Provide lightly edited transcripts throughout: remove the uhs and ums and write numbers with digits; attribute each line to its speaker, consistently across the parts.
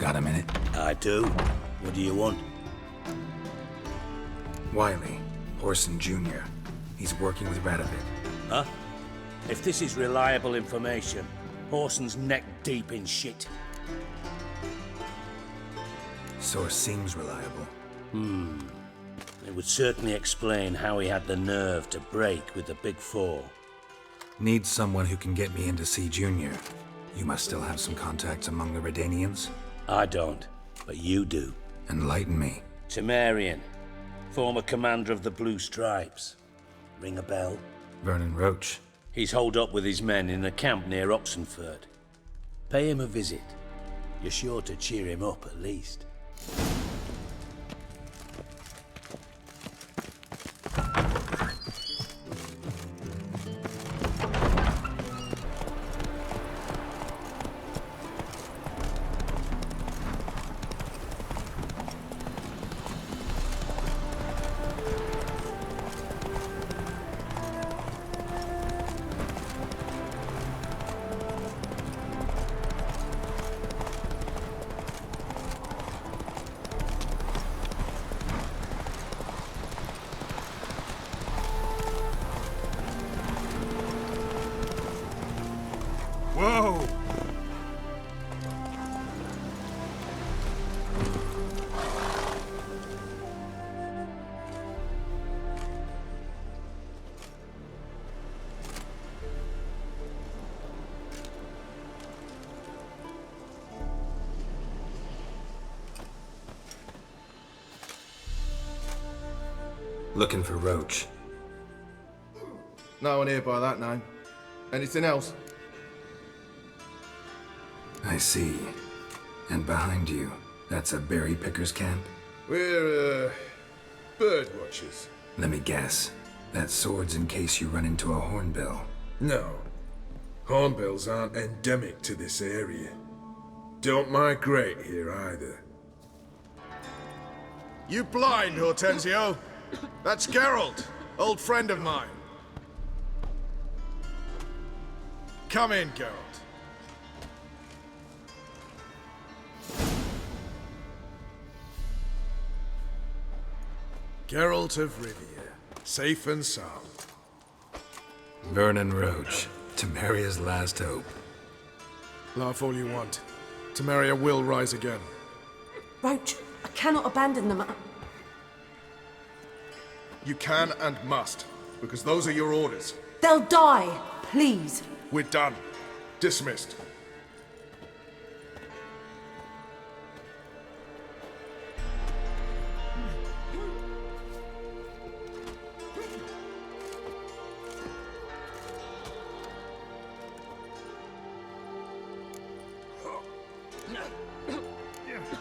Speaker 1: Got a minute?
Speaker 2: I do. What do you want?
Speaker 1: Wiley, Horson Jr. He's working with Radovid.
Speaker 2: Huh? If this is reliable information, Horson's neck deep in shit.
Speaker 1: Source seems reliable.
Speaker 2: It would certainly explain how he had the nerve to break with the Big Four.
Speaker 1: Need someone who can get me in to see Junior. You must still have some contacts among the Redanians?
Speaker 2: I don't, but you do.
Speaker 1: Enlighten me.
Speaker 2: Temerian, former commander of the Blue Stripes. Ring a bell?
Speaker 1: Vernon Roach.
Speaker 2: He's holed up with his men in a camp near Oxenford. Pay him a visit. You're sure to cheer him up at least.
Speaker 3: Whoa!
Speaker 1: Looking for Roach.
Speaker 3: No one here by that name. Anything else?
Speaker 1: I see. And behind you, that's a berry picker's camp?
Speaker 3: We're, bird watchers.
Speaker 1: Let me guess. That sword's in case you run into a hornbill.
Speaker 3: No. Hornbills aren't endemic to this area. Don't migrate here either. You blind, Hortensio? That's Geralt, old friend of mine. Come in, Geralt. Geralt of Rivia, safe and sound.
Speaker 1: Vernon Roach, Temeria's last hope.
Speaker 3: Laugh all you want. Temeria will rise again.
Speaker 4: Roach, I cannot abandon them.
Speaker 3: You can and must, because those are your orders.
Speaker 4: They'll die, please.
Speaker 3: We're done. Dismissed.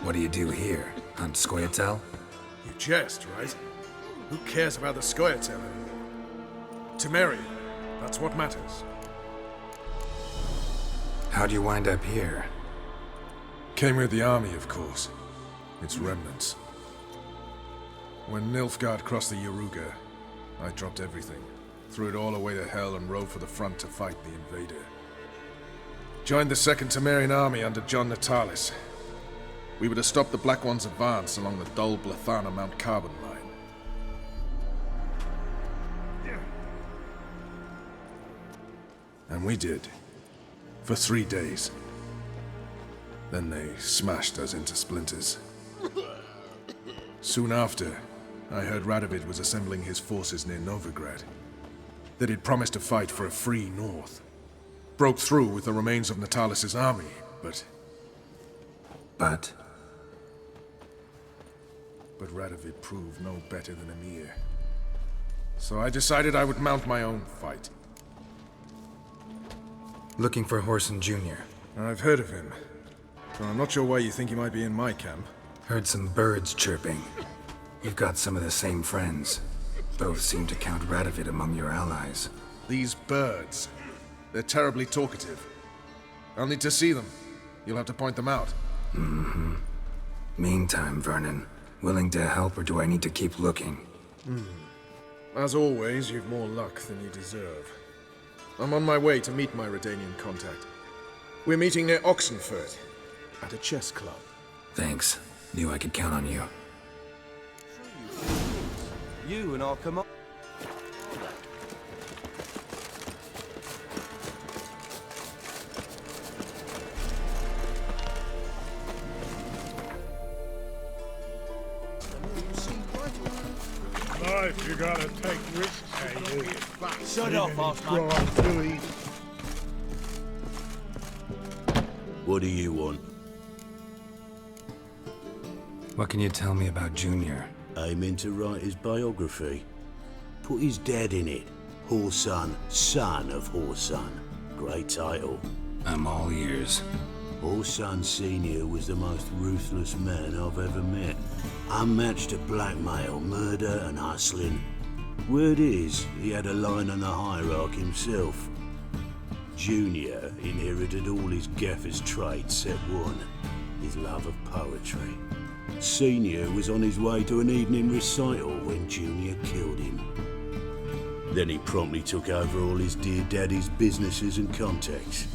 Speaker 1: What do you do here? Hunt Scoia'tael?
Speaker 3: You jest, right? Who cares about the Scoia'tael anymore? Temeria, that's what matters.
Speaker 1: How'd you wind up here?
Speaker 3: Came with the army, of course. Its remnants. When Nilfgaard crossed the Yaruga, I dropped everything. Threw it all away to hell and rode for the front to fight the invader. Joined the Second Temerian army under John Natalis. We were to stop the Black One's advance along the Dol Blathana Mount Carbon line. And we did. For 3 days. Then they smashed us into splinters. Soon after, I heard Radovid was assembling his forces near Novigrad. That he'd promised to fight for a free North. Broke through with the remains of Natalis' army, but...
Speaker 1: But
Speaker 3: Radovid proved no better than Emir. So I decided I would mount my own fight.
Speaker 1: looking for Horson Jr.
Speaker 3: I've heard of him. But I'm not sure why you think he might be in my camp.
Speaker 1: Heard some birds chirping. You've got some of the same friends. Both seem to count Radovid among your allies.
Speaker 3: These birds. They're terribly talkative. I'll need to see them. You'll have to point them out.
Speaker 1: Mm-hmm. Meantime, Vernon, willing to help or do I need to keep looking?
Speaker 3: As always, you've more luck than you deserve. I'm on my way to meet my Redanian contact. We're meeting near Oxenford, at a chess club.
Speaker 1: Thanks. Knew I could count on you.
Speaker 5: You and I'll come up.
Speaker 6: Life, you gotta take risks. Hey, you.
Speaker 5: Shut off, Osman.
Speaker 2: What do you want?
Speaker 1: What can you tell me about Junior?
Speaker 2: Aiming to write his biography. Put his dad in it. Horson, son of Horson. Great title.
Speaker 1: I'm all ears.
Speaker 2: Horson Sr. was the most ruthless man I've ever met. Unmatched at blackmail, murder and hustling. Word is, he had a line on the hierarchy himself. Junior inherited all his gaffer's traits except one, his love of poetry. Senior was on his way to an evening recital when Junior killed him. Then he promptly took over all his dear daddy's businesses and contacts.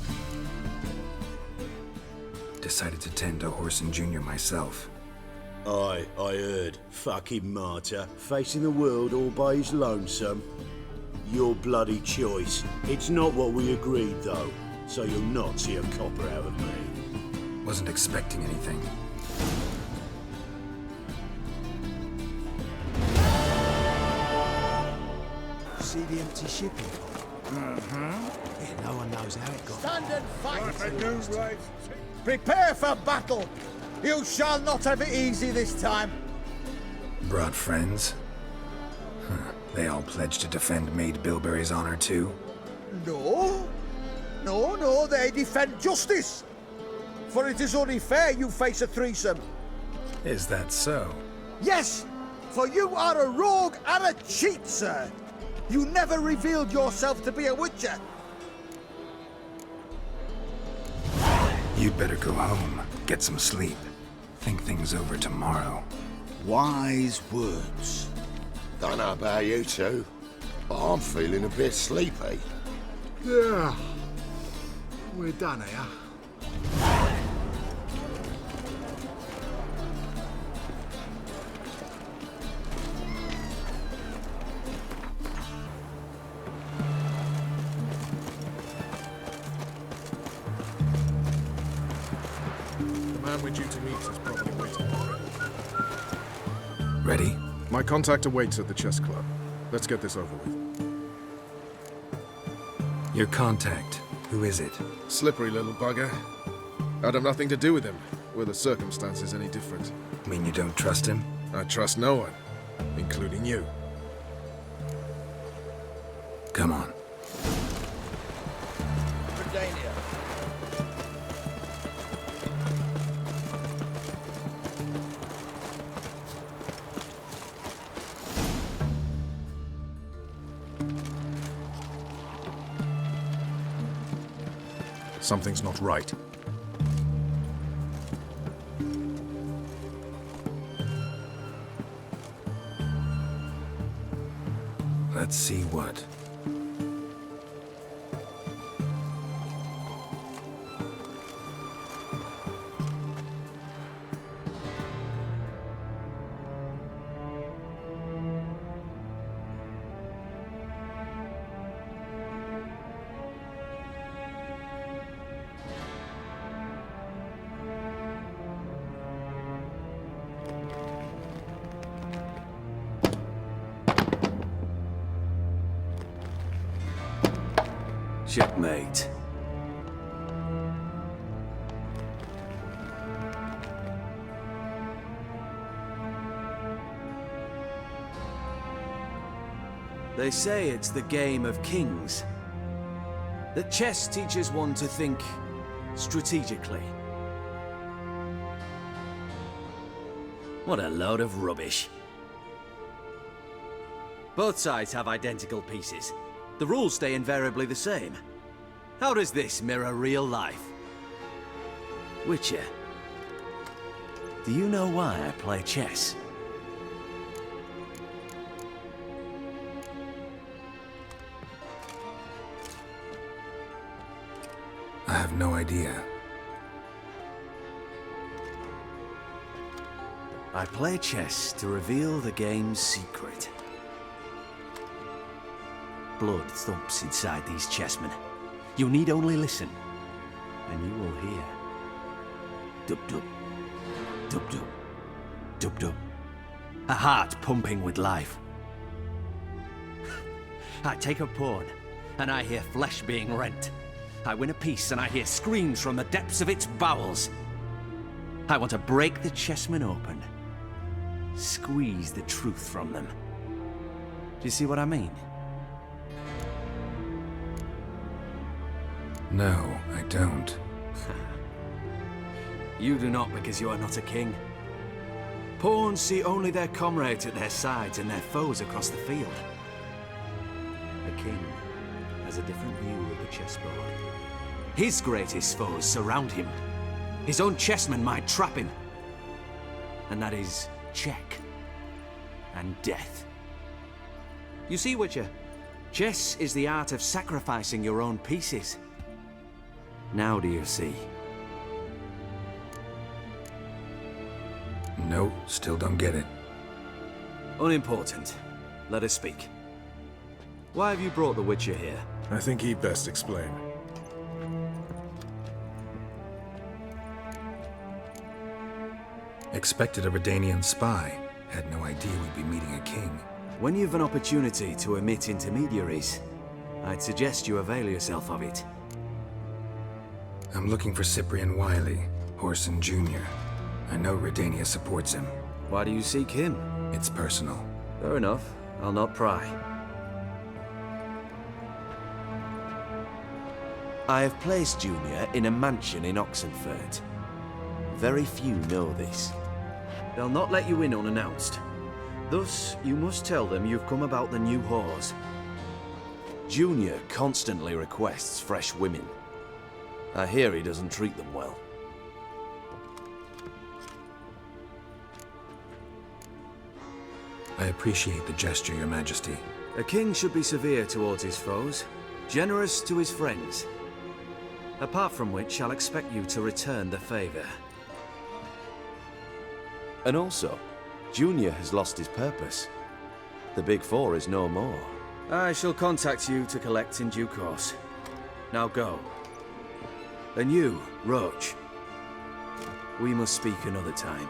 Speaker 1: Decided to tend to Horson Jr. myself.
Speaker 2: I heard. Fucking martyr, facing the world all by his lonesome. Your bloody choice. It's not what we agreed, though, so you'll not see a copper out of me.
Speaker 1: Wasn't expecting anything.
Speaker 5: See the empty shipping? Yeah, no one knows how it got.
Speaker 7: Stand and fight!
Speaker 6: I do right.
Speaker 7: Prepare for battle! You shall not have it easy this time!
Speaker 1: Brought friends? Huh. They all pledged to defend Maid Bilberry's honor too?
Speaker 7: No. No, they defend justice! For it is only fair you face a threesome.
Speaker 1: Is that so?
Speaker 7: Yes! For you are a rogue and a cheat, sir! You never revealed yourself to be a witcher!
Speaker 1: You'd better go home, get some sleep. Think things over tomorrow.
Speaker 8: Wise words. Don't know about you two, but I'm feeling a bit sleepy.
Speaker 6: Yeah. We're done here.
Speaker 3: The man we're due to meet is probably waiting already.
Speaker 1: Ready?
Speaker 3: My contact awaits at the chess club. Let's get this over with.
Speaker 1: Your contact. Who is it?
Speaker 3: Slippery little bugger. I'd have nothing to do with him, were the circumstances any different.
Speaker 1: Mean you don't trust him?
Speaker 3: I trust no one, including you.
Speaker 1: Come on.
Speaker 7: Britannia.
Speaker 3: Something's not right.
Speaker 1: Let's see what.
Speaker 2: Checkmate.
Speaker 5: They say it's the game of kings. That chess teaches one to think strategically.
Speaker 9: What a load of rubbish. Both sides have identical pieces. The rules stay invariably the same. How does this mirror real life? Witcher, do you know why I play chess?
Speaker 1: I have no idea.
Speaker 5: I play chess to reveal the game's secret. Blood thumps inside these chessmen. You need only listen, and you will hear. Dub-dub, dub-dub, dub-dub. A heart pumping with life. I take a pawn, and I hear flesh being rent. I win a piece, and I hear screams from the depths of its bowels. I want to break the chessmen open. Squeeze the truth from them. Do you see what I mean?
Speaker 1: No, I don't.
Speaker 5: You do not because you are not a king. Pawns see only their comrades at their sides and their foes across the field. A king has a different view of the chessboard. His greatest foes surround him. His own chessmen might trap him. And that is check and death. You see, Witcher, chess is the art of sacrificing your own pieces. Now do you see?
Speaker 1: No, still don't get it.
Speaker 5: Unimportant. Let us speak. Why have you brought the Witcher here?
Speaker 3: I think he'd best explain.
Speaker 1: Expected a Redanian spy. Had no idea we'd be meeting a king.
Speaker 5: When you've an opportunity to omit intermediaries, I'd suggest you avail yourself of it.
Speaker 1: I'm looking for Cyprian Wiley, Horson Jr. I know Redania supports him.
Speaker 5: Why do you seek him?
Speaker 1: It's personal.
Speaker 5: Fair enough. I'll not pry. I have placed Junior in a mansion in Oxenfurt. Very few know this. They'll not let you in unannounced. Thus, you must tell them you've come about the new whores. Junior constantly requests fresh women. I hear he doesn't treat them well.
Speaker 1: I appreciate the gesture, Your Majesty.
Speaker 5: A king should be severe towards his foes, generous to his friends. Apart from which, I'll expect you to return the favor. And also, Junior has lost his purpose. The Big Four is no more. I shall contact you to collect in due course. Now go. And you, Roach. We must speak another time.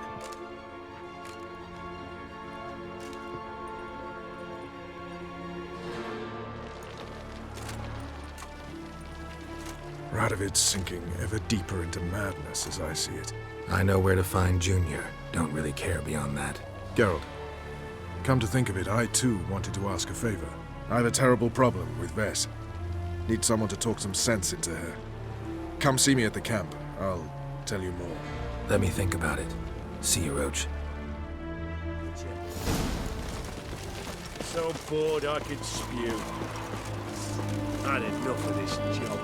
Speaker 3: Radovid's sinking ever deeper into madness as I see it.
Speaker 1: I know where to find Junior. Don't really care beyond that.
Speaker 3: Geralt, come to think of it, I too wanted to ask a favor. I have a terrible problem with Vess. Need someone to talk some sense into her. Come see me at the camp. I'll tell you more.
Speaker 1: Let me think about it. See you, Roach.
Speaker 6: So bored I could spew. Had enough of this job.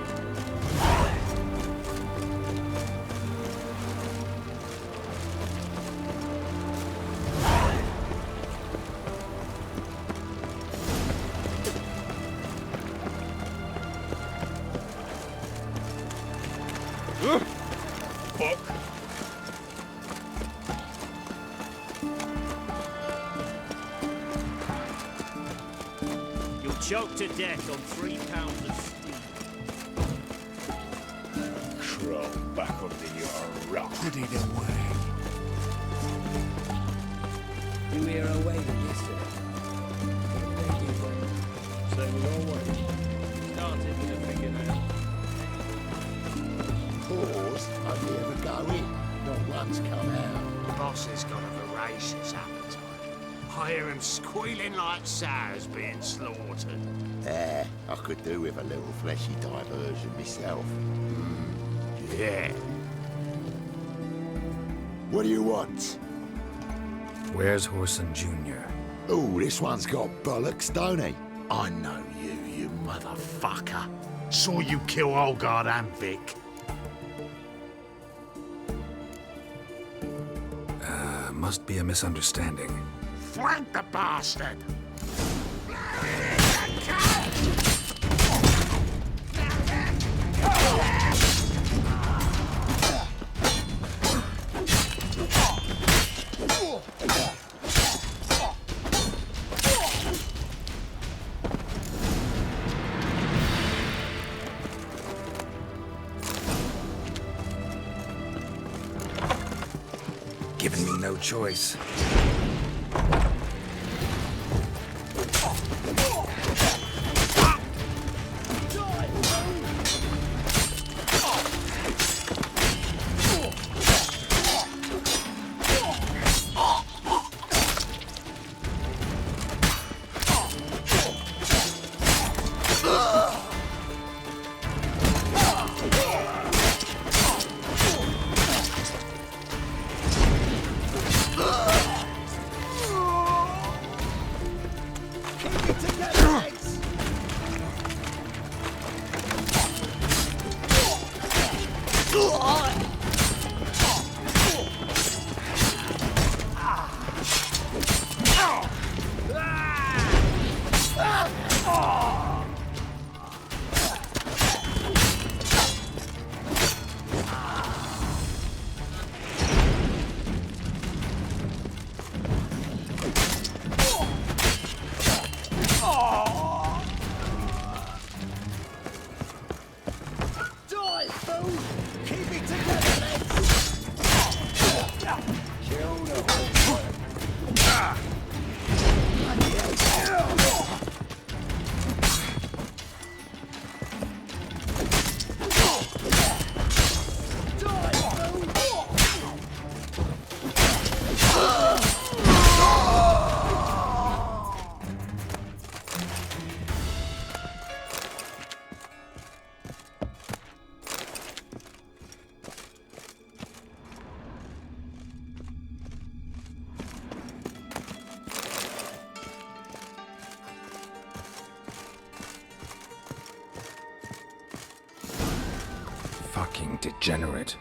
Speaker 6: Fuck. You'll choke to death on 3 pounds of steam. Crawl back under your rock. Put it away.
Speaker 10: You were away yesterday. What did they do then?
Speaker 6: Same as always. Started with a figure now.
Speaker 8: Pause, only ever go in, not once come out.
Speaker 6: The boss has got a voracious appetite. I hear him squealing like sows being slaughtered.
Speaker 8: I could do with a little fleshy diversion myself.
Speaker 6: Yeah.
Speaker 8: What do you want?
Speaker 1: Where's Horson Jr.?
Speaker 8: Oh, this one's got bollocks, don't he?
Speaker 6: I know you, you motherfucker. Saw you kill Olgard and Vic.
Speaker 1: Must be a misunderstanding.
Speaker 6: Flank the bastard!
Speaker 1: choice. Fucking degenerate.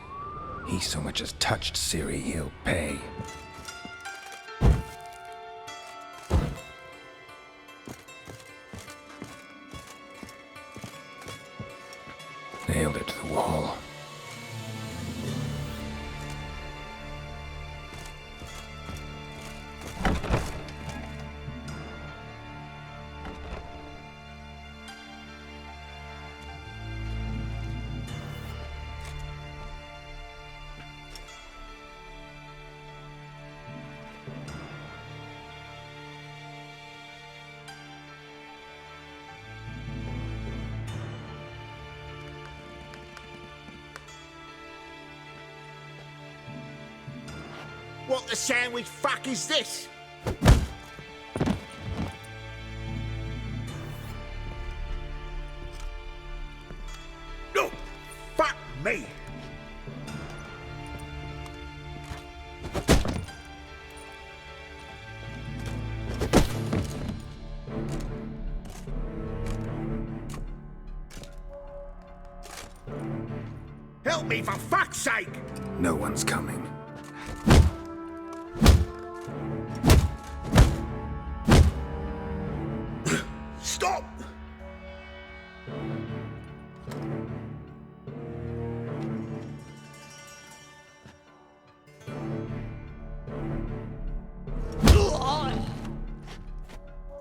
Speaker 1: He so much as touched Ciri, he'll pay. Nailed it to the wall.
Speaker 7: What the sandwich fuck is this? No! Fuck me! Help me, for fuck's sake!
Speaker 1: No one's coming.
Speaker 7: Stop!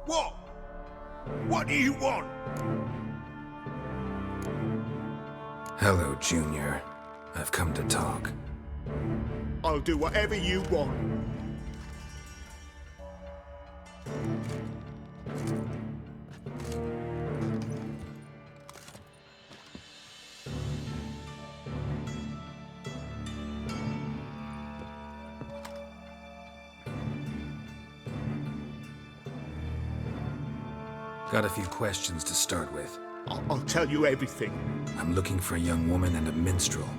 Speaker 7: What? What do you want?
Speaker 1: Hello, Junior. I've come to talk.
Speaker 7: I'll do whatever you want.
Speaker 1: Got a few questions to start with.
Speaker 7: I'll tell you everything.
Speaker 1: I'm looking for a young woman and a minstrel.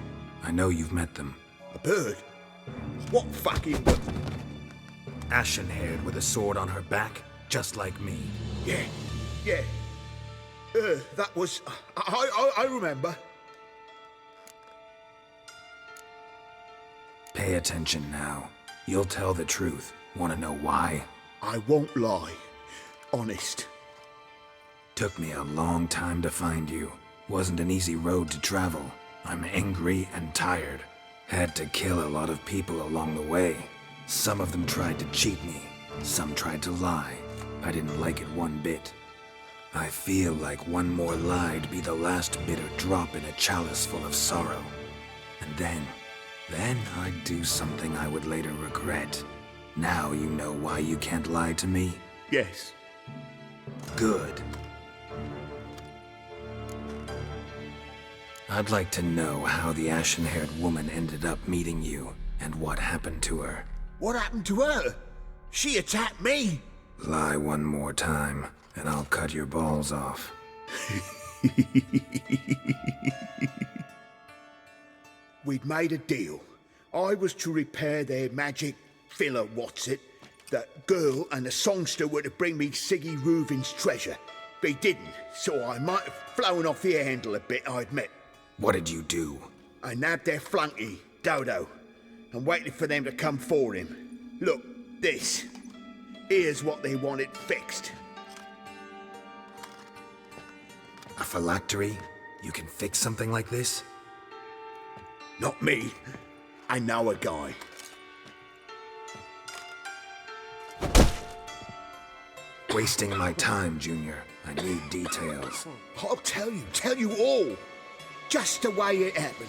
Speaker 1: I know you've met them.
Speaker 7: A bird? What fucking bird?
Speaker 1: Ashen-haired with a sword on her back, just like me.
Speaker 7: Yeah. That was... I remember.
Speaker 1: Pay attention now. You'll tell the truth. Want to know why?
Speaker 7: I won't lie. Honest.
Speaker 1: Took me a long time to find you. Wasn't an easy road to travel. I'm angry and tired. Had to kill a lot of people along the way. Some of them tried to cheat me. Some tried to lie. I didn't like it one bit. I feel like one more lie'd be the last bitter drop in a chalice full of sorrow. And then I'd do something I would later regret. Now you know why you can't lie to me?
Speaker 6: Yes.
Speaker 1: Good. I'd like to know how the ashen-haired woman ended up meeting you, and what happened to her.
Speaker 7: What happened to her? She attacked me.
Speaker 1: Lie one more time, and I'll cut your balls off.
Speaker 7: We'd made a deal. I was to repair their magic filler, That girl and the songster were to bring me Siggy Reuven's treasure. They didn't, so I might have flown off the handle a bit, I admit.
Speaker 1: What did you do?
Speaker 7: I nabbed their flunky, Dodo, and waited for them to come for him. Look, this. Here's what they wanted fixed.
Speaker 1: A phylactery? You can fix something like this?
Speaker 7: Not me. I know a guy.
Speaker 1: Wasting my time, Junior. I need details.
Speaker 7: I'll tell you all. Just the way it happened.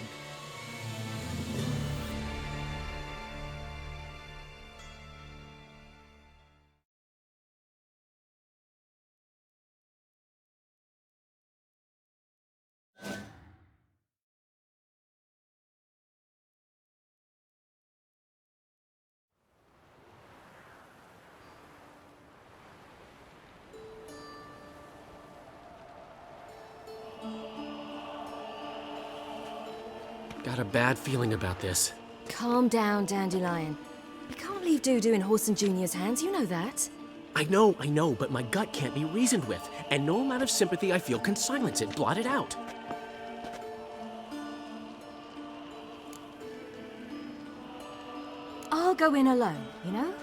Speaker 11: Got a bad feeling about this.
Speaker 12: Calm down, Dandelion. You can't leave Dudu in Horson Jr.'s hands, you know that.
Speaker 11: I know, but my gut can't be reasoned with, and no amount of sympathy I feel can silence it, blot it out.
Speaker 12: I'll go in alone, you know?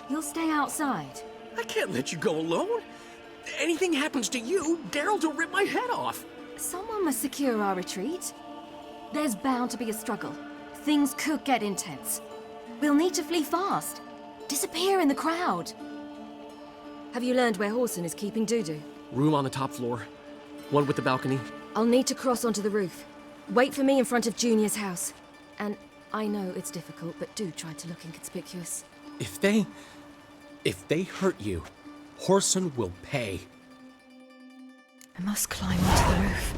Speaker 12: You'll stay outside.
Speaker 11: I can't let you go alone. Anything happens to you, Geralt will rip my head off.
Speaker 12: Someone must secure our retreat. There's bound to be a struggle. Things could get intense. We'll need to flee fast. Disappear in the crowd. Have you learned where Horson is keeping Dudu?
Speaker 11: Room on the top floor. One with the balcony.
Speaker 12: I'll need to cross onto the roof. Wait for me in front of Junior's house. And I know it's difficult, but do try to look inconspicuous.
Speaker 11: If they hurt you, Horson will pay.
Speaker 12: I must climb onto the roof.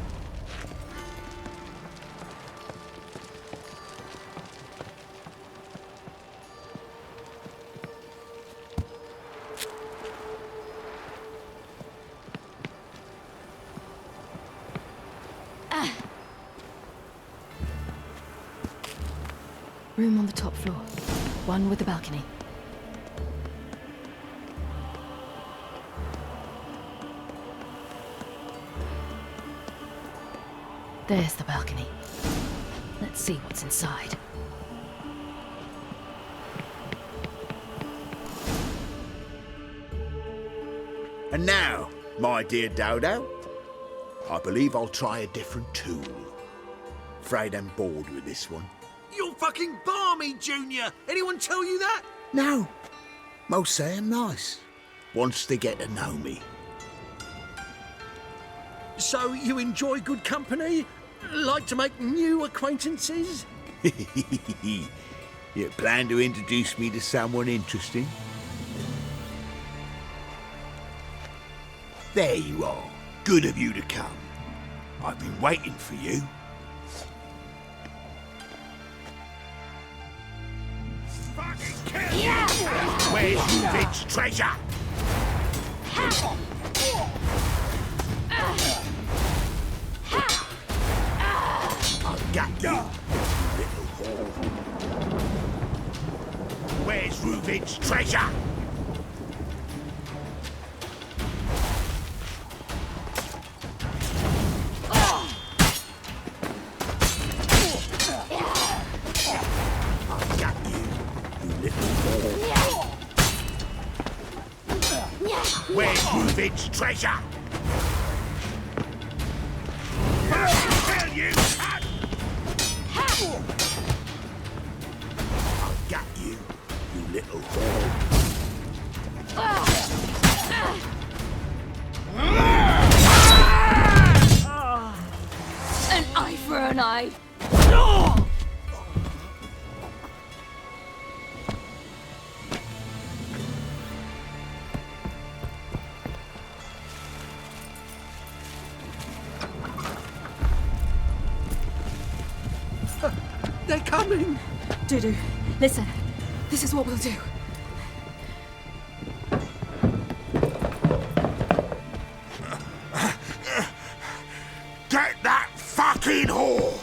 Speaker 12: Room on the top floor. One with a balcony. There's the balcony. Let's see what's inside.
Speaker 7: And now, my dear Dodo, I believe I'll try a different tool. Afraid I'm bored with this one.
Speaker 2: You're fucking balmy, Junior! Anyone tell you that?
Speaker 7: No. Most say I'm nice. Once they get to know me.
Speaker 2: So you enjoy good company? Like to make new acquaintances?
Speaker 7: You plan to introduce me to someone interesting? There you are. Good of you to come. I've been waiting for you. Where's Reuven's treasure? I've got you, little whore. Where's Reuven's treasure? Where's Reuven's treasure? Tell you! I've got you, you little whore.
Speaker 12: An eye for an eye.
Speaker 11: They're coming!
Speaker 12: Dudu, listen. This is what we'll do.
Speaker 7: Get that fucking whore!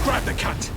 Speaker 6: Grab the cunt!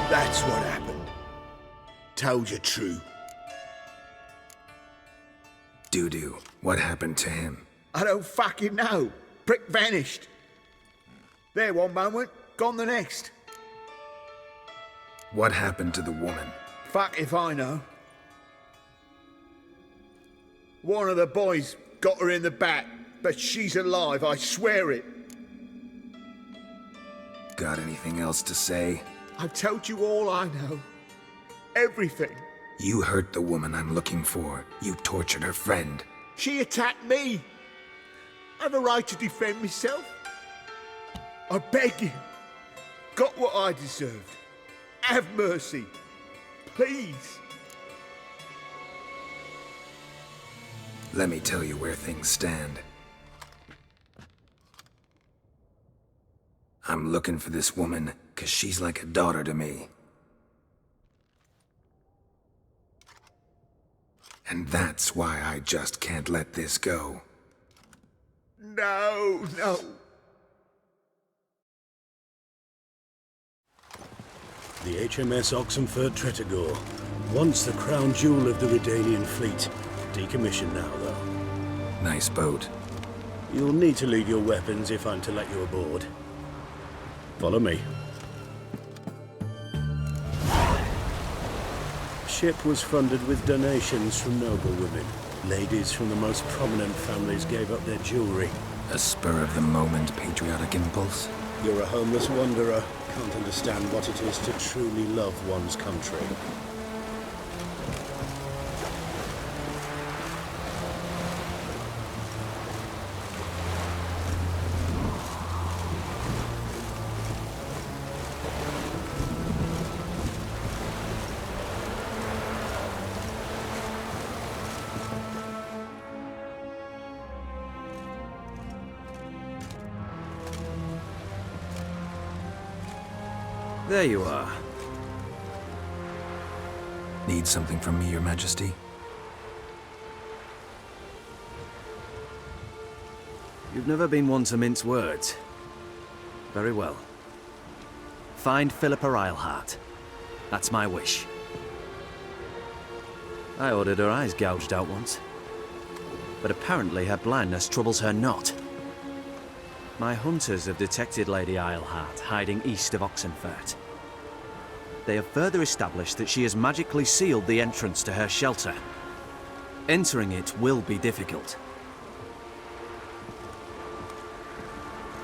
Speaker 7: That's what happened. Told you true.
Speaker 1: Dudu, what happened to him?
Speaker 7: I don't fucking know. Prick vanished. There one moment, gone the next.
Speaker 1: What happened to the woman?
Speaker 7: Fuck if I know. One of the boys got her in the back, but she's alive, I swear it.
Speaker 1: Got anything else to say?
Speaker 7: I've told you all I know. Everything.
Speaker 1: You hurt the woman I'm looking for. You tortured her friend.
Speaker 7: She attacked me. I have a right to defend myself. I beg you. Got what I deserved. Have mercy. Please.
Speaker 1: Let me tell you where things stand. I'm looking for this woman, 'cause she's like a daughter to me. And that's why I just can't let this go.
Speaker 7: No, no.
Speaker 2: The HMS Oxenford Tretogor, once the crown jewel of the Redanian fleet. Decommissioned now, though.
Speaker 1: Nice boat.
Speaker 2: You'll need to leave your weapons if I'm to let you aboard. Follow me. Ship was funded with donations from noble women. Ladies from the most prominent families gave up their jewelry.
Speaker 1: A spur-of-the-moment patriotic impulse?
Speaker 2: You're a homeless wanderer. Can't understand what it is to truly love one's country.
Speaker 5: There you are.
Speaker 1: Need something from me, Your Majesty?
Speaker 5: You've never been one to mince words. Very well. Find Philippa Eilhart. That's my wish. I ordered her eyes gouged out once. But apparently her blindness troubles her not. My hunters have detected Lady Eilhart hiding east of Oxenfurt. They have further established that she has magically sealed the entrance to her shelter. Entering it will be difficult.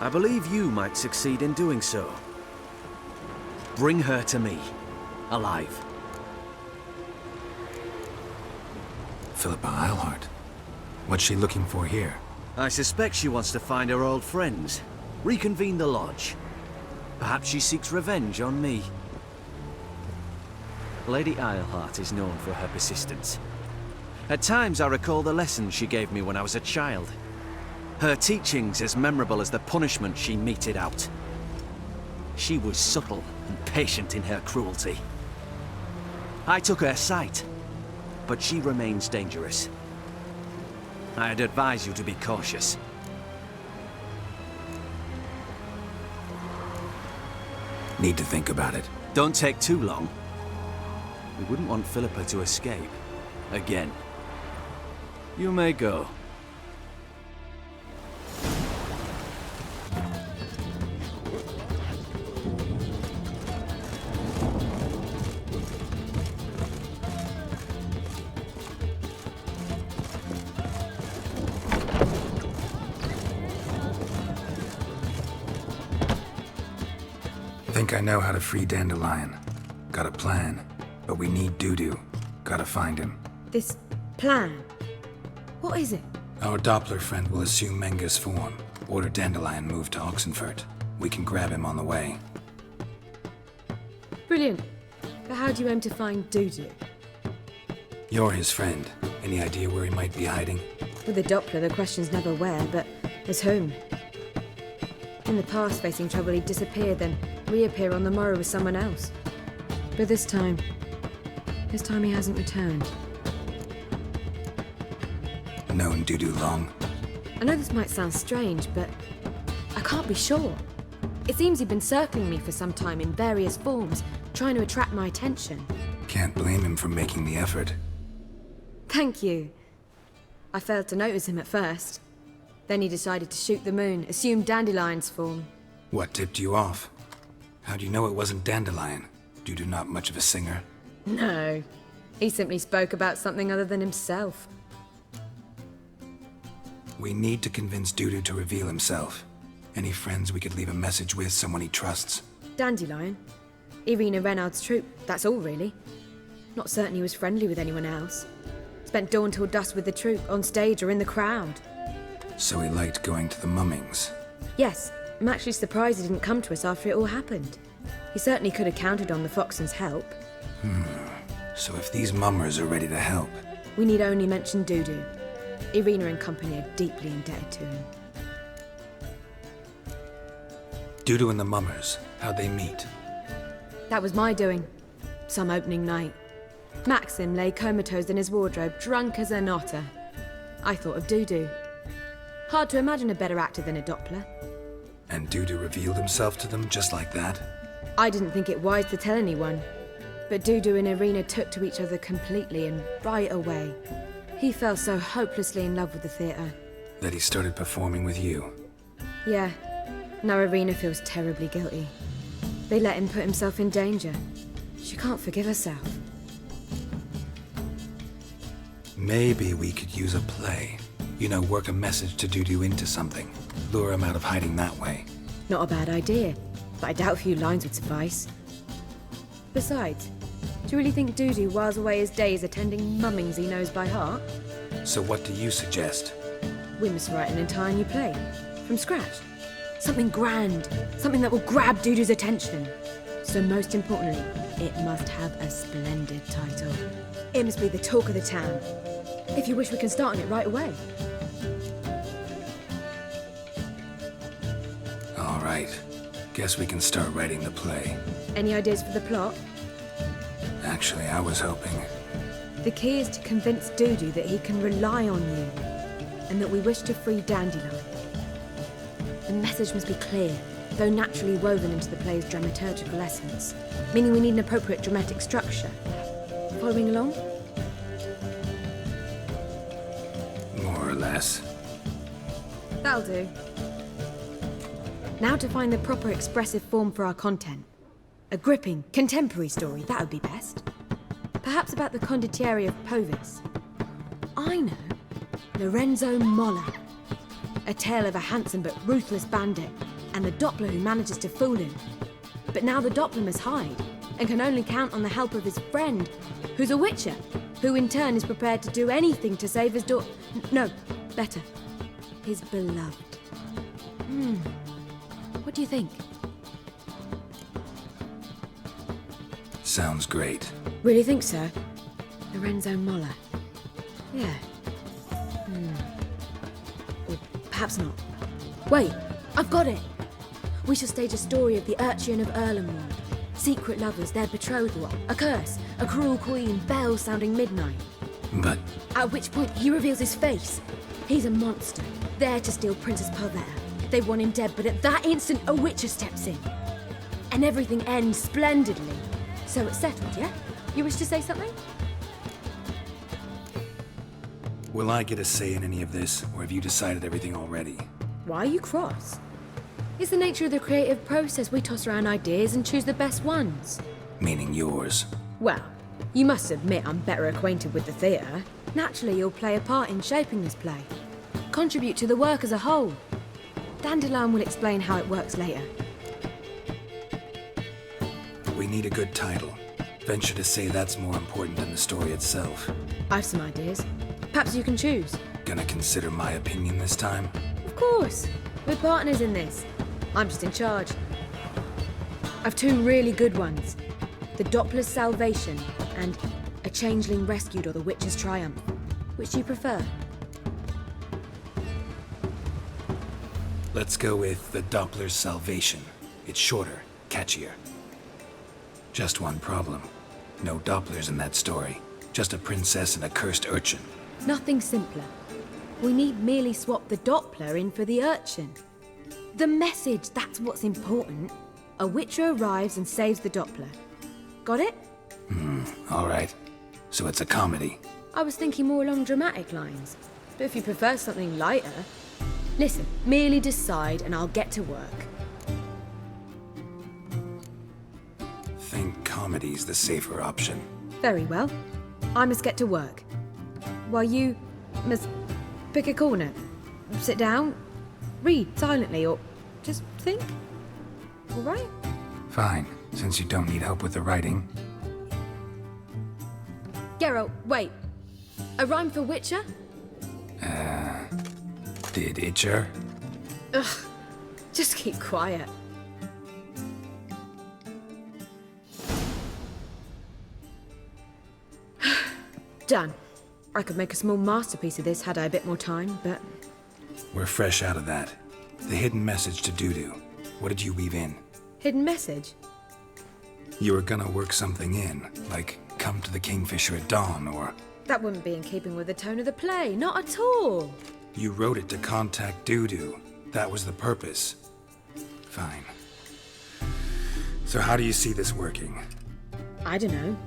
Speaker 5: I believe you might succeed in doing so. Bring her to me, alive.
Speaker 1: Philippa Eilhart. What's she looking for here?
Speaker 5: I suspect she wants to find her old friends, reconvene the lodge. Perhaps she seeks revenge on me. Lady Eilhart is known for her persistence. At times I recall the lessons she gave me when I was a child. Her teachings as memorable as the punishment she meted out. She was subtle and patient in her cruelty. I took her sight, but she remains dangerous. I'd advise you to be cautious.
Speaker 1: Need to think about it.
Speaker 5: Don't take too long. We wouldn't want Philippa to escape. Again. You may go.
Speaker 1: Think I know how to free Dandelion. Got a plan, but we need Dudu. Gotta find him.
Speaker 4: This plan? What is it?
Speaker 1: Our Doppler friend will assume Menger's form. Order Dandelion moved to Oxenfurt. We can grab him on the way.
Speaker 4: Brilliant. But how do you aim to find Dudu?
Speaker 1: You're his friend. Any idea where he might be hiding?
Speaker 4: With the Doppler, the question's never where, but as whom. In the past, facing trouble, he'd disappear, then reappear on the morrow with someone else. But this time he hasn't returned.
Speaker 1: Known Dudu long?
Speaker 4: I know this might sound strange, but I can't be sure. It seems he'd been circling me for some time in various forms, trying to attract my attention.
Speaker 1: Can't blame him for making the effort.
Speaker 4: Thank you. I failed to notice him at first. Then he decided to shoot the moon, assume Dandelion's form.
Speaker 1: What tipped you off? How'd you know it wasn't Dandelion? Dudu not much of a singer?
Speaker 4: No. He simply spoke about something other than himself.
Speaker 1: We need to convince Dudu to reveal himself. Any friends we could leave a message with, someone he trusts?
Speaker 4: Dandelion? Irina Renard's troupe, that's all really. Not certain he was friendly with anyone else. Spent dawn till dusk with the troupe, on stage or in the crowd.
Speaker 1: So he liked going to the mummings?
Speaker 4: Yes, I'm actually surprised he didn't come to us after it all happened. He certainly could have counted on the Foxen's help.
Speaker 1: So if these mummers are ready to help...
Speaker 4: We need only mention Dudu. Irina and company are deeply indebted to him.
Speaker 1: Dudu and the mummers, how'd they meet?
Speaker 4: That was my doing. Some opening night. Maxim lay comatose in his wardrobe, drunk as an otter. I thought of Dudu. Hard to imagine a better actor than a Doppler.
Speaker 1: And Dudu revealed himself to them just like that?
Speaker 4: I didn't think it wise to tell anyone. But Dudu and Irina took to each other completely and right away. He fell so hopelessly in love with the theatre.
Speaker 1: That he started performing with you?
Speaker 4: Yeah. Now Irina feels terribly guilty. They let him put himself in danger. She can't forgive herself.
Speaker 1: Maybe we could use a play. You know, work a message to Dudu into something. Lure him out of hiding that way.
Speaker 4: Not a bad idea, but I doubt a few lines would suffice. Besides, do you really think Dudu whiles away his days attending mummings he knows by heart?
Speaker 1: So what do you suggest?
Speaker 4: We must write an entire new play. From scratch. Something grand. Something that will grab Dudu's attention. So most importantly, it must have a splendid title. It must be the talk of the town. If you wish, we can start on it right away.
Speaker 1: All right. Guess we can start writing the play.
Speaker 4: Any ideas for the plot?
Speaker 1: Actually, I was hoping...
Speaker 4: The key is to convince Dudu that he can rely on you, and that we wish to free Dandelion. The message must be clear, though naturally woven into the play's dramaturgical essence, meaning we need an appropriate dramatic structure. Following along?
Speaker 1: More or less.
Speaker 4: That'll do. Now to find the proper expressive form for our content. A gripping, contemporary story, that would be best. Perhaps about the condottieri of Povis. I know. Lorenzo Molla. A tale of a handsome but ruthless bandit, and the Doppler who manages to fool him. But now the Doppler must hide, and can only count on the help of his friend, who's a witcher, who in turn is prepared to do anything to save his no, better, his beloved. What do you think?
Speaker 1: Sounds great.
Speaker 4: Really think so? Lorenzo Molla. Yeah. Or perhaps not. Wait, I've got it! We shall stage a story of the Urchin of Erlenwald. Secret lovers, their betrothal, a curse, a cruel queen, bells sounding midnight.
Speaker 1: But
Speaker 4: At which point he reveals his face. He's a monster, there to steal Princess Pavera. They want him dead, but at that instant a witcher steps in. And everything ends splendidly. So it's settled, yeah? You wish to say something?
Speaker 1: will I get a say in any of this, or have you decided everything already?
Speaker 4: Why are you cross? It's the nature of the creative process. We toss around ideas and choose the best ones.
Speaker 1: Meaning yours.
Speaker 4: Well, you must admit I'm better acquainted with the theatre. Naturally, you'll play a part in shaping this play. Contribute to the work as a whole. Dandelion will explain how it works later.
Speaker 1: We need a good title. Venture to say that's more important than the story itself.
Speaker 4: I've some ideas. Perhaps you can choose.
Speaker 1: Gonna consider my opinion this time?
Speaker 4: Of course. We're partners in this. I'm just in charge. I've two really good ones. The Doppler's Salvation and A Changeling Rescued or The Witcher's Triumph. Which do you prefer?
Speaker 1: Let's go with The Doppler's Salvation. It's shorter, catchier. Just one problem. No Dopplers in that story. Just a princess and a cursed urchin.
Speaker 4: Nothing simpler. We need merely swap the Doppler in for the urchin. The message, that's what's important. A witcher arrives and saves the Doppler. Got it?
Speaker 1: All right. So it's a comedy.
Speaker 4: I was thinking more along dramatic lines. But if you prefer something lighter... Listen, merely decide and I'll get to work.
Speaker 1: Think comedy's the safer option.
Speaker 4: Very well. I must get to work. While you must pick a corner, sit down, read silently, or just think. All right?
Speaker 1: Fine, since you don't need help with the writing.
Speaker 4: Geralt, wait. A rhyme for Witcher?
Speaker 1: Did Itcher?
Speaker 4: Ugh, just keep quiet. Done. I could make a small masterpiece of this had I a bit more time, but...
Speaker 1: We're fresh out of that. The hidden message to Dudu. What did you weave in?
Speaker 4: Hidden message?
Speaker 1: You were gonna work something in, like come to the Kingfisher at dawn, or...
Speaker 4: That wouldn't be in keeping with the tone of the play, not at all.
Speaker 1: You wrote it to contact Dudu. That was the purpose. Fine. So how do you see this working?
Speaker 4: I don't know.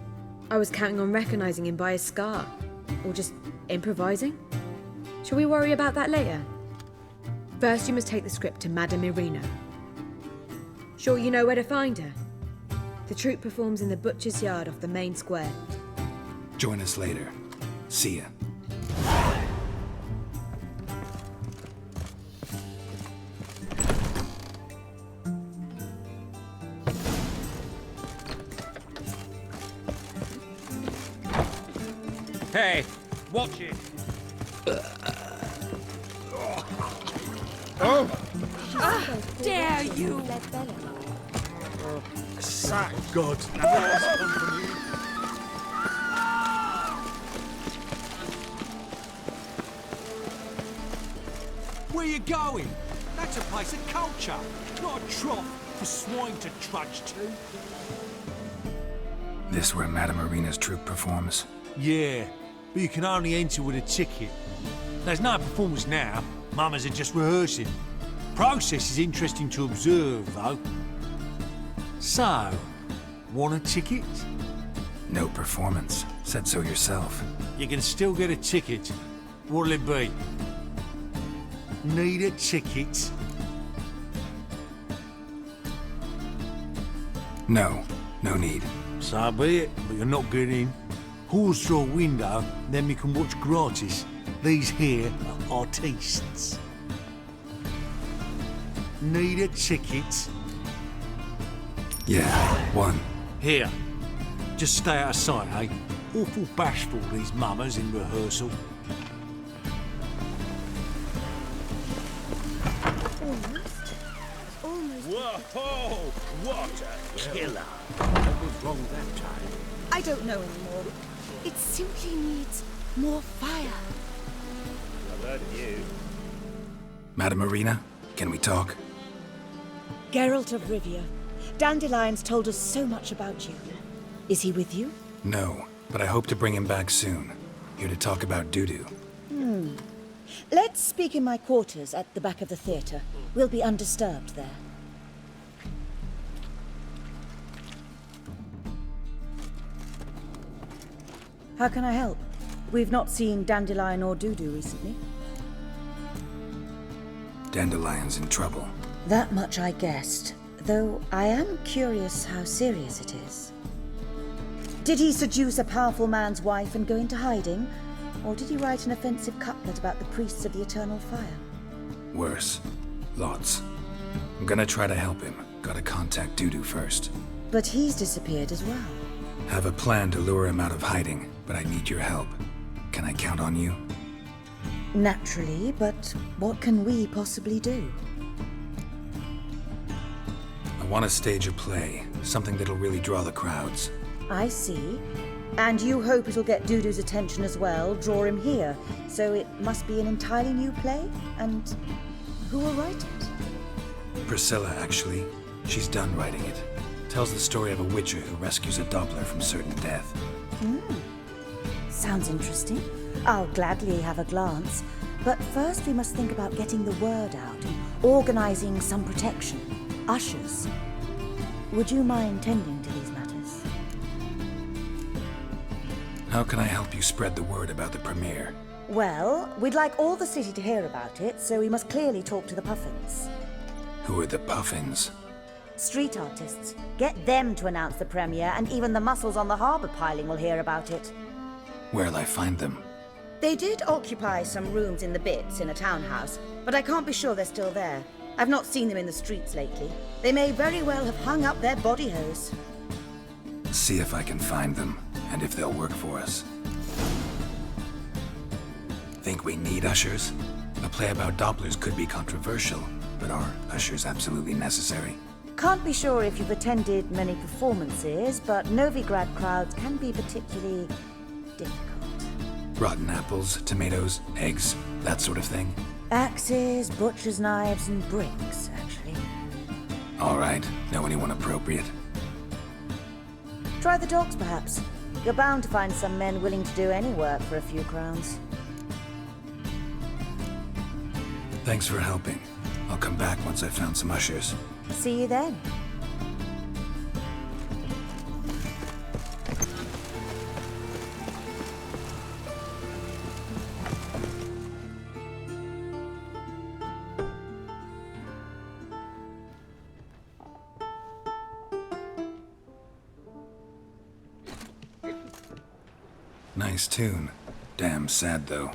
Speaker 4: I was counting on recognizing him by his scar. Or just improvising. Shall we worry about that later? First, you must take the script to Madame Irina. Sure you know where to find her? The troupe performs in the butcher's yard off the main square.
Speaker 1: Join us later. See ya.
Speaker 6: Hey, watch it.
Speaker 12: Dare you!
Speaker 6: Sack God.
Speaker 5: Where you going? That's a place of culture, not a trough for swine to trudge to.
Speaker 1: This where Madame Irina's troupe performs?
Speaker 6: Yeah, but you can only enter with a ticket. There's no performance now. Mamas are just rehearsing.
Speaker 13: process is interesting to observe, though. So, want a ticket?
Speaker 1: No performance. Said so yourself.
Speaker 13: You can still get a ticket. What'll it be? Need a ticket?
Speaker 1: No. No need.
Speaker 13: So be it, but you're not getting in. Horse through a window, then we can watch gratis. These here are artistes. Need a ticket?
Speaker 1: Yeah, one.
Speaker 13: Here. Just stay out of sight, eh? Awful bashful, these mummers in rehearsal.
Speaker 6: Whoa! What a killer!
Speaker 10: What was wrong that time?
Speaker 14: I don't know anymore. It simply needs more fire.
Speaker 6: I've heard of you.
Speaker 1: Madame Marina, can we talk?
Speaker 14: Geralt of Rivia. Dandelion's told us so much about you. Is he with you?
Speaker 1: No, but I hope to bring him back soon. Here to talk about Dudu.
Speaker 14: Let's speak in my quarters at the back of the theatre. We'll be undisturbed there. How can I help? We've not seen Dandelion or Dudu recently.
Speaker 1: Dandelion's in trouble.
Speaker 14: That much I guessed, though I am curious how serious it is. Did he seduce a powerful man's wife and go into hiding? Or did he write an offensive couplet about the priests of the eternal fire?
Speaker 1: Worse. Lots. I'm gonna try to help him. Gotta contact Dudu first.
Speaker 14: But he's disappeared as well.
Speaker 1: Have a plan to lure him out of hiding, but I need your help. Can I count on you?
Speaker 14: Naturally, but what can we possibly do?
Speaker 1: I want to stage a play, something that'll really draw the crowds.
Speaker 14: I see. And you hope it'll get Dudu's attention as well, draw him here. So it must be an entirely new play? And who will write it?
Speaker 1: Priscilla, actually. She's done writing it. Tells the story of a witcher who rescues a Doppler from certain death.
Speaker 14: Sounds interesting. I'll gladly have a glance. But first we must think about getting the word out, organizing some protection. Ushers. Would you mind tending to these matters?
Speaker 1: How can I help you spread the word about the premiere?
Speaker 14: Well, we'd like all the city to hear about it, so we must clearly talk to the Puffins.
Speaker 1: Who are the Puffins?
Speaker 14: Street artists. Get them to announce the premiere, and even the muscles on the harbour piling will hear about it.
Speaker 1: Where'll I find them?
Speaker 14: They did occupy some rooms in the Bits in a townhouse, but I can't be sure they're still there. I've not seen them in the streets lately. They may very well have hung up their body hose.
Speaker 1: See if I can find them, and if they'll work for us. Think we need ushers? A play about Dopplers could be controversial, but are ushers absolutely necessary?
Speaker 14: Can't be sure if you've attended many performances, but Novigrad crowds can be particularly difficult.
Speaker 1: Rotten apples, tomatoes, eggs, that sort of thing?
Speaker 14: Axes, butcher's knives, and bricks, actually.
Speaker 1: All right. Know anyone appropriate?
Speaker 14: Try the dogs, perhaps. You're bound to find some men willing to do any work for a few crowns.
Speaker 1: Thanks for helping. I'll come back once I've found some ushers.
Speaker 14: See you then.
Speaker 1: Nice tune. Damn sad, though.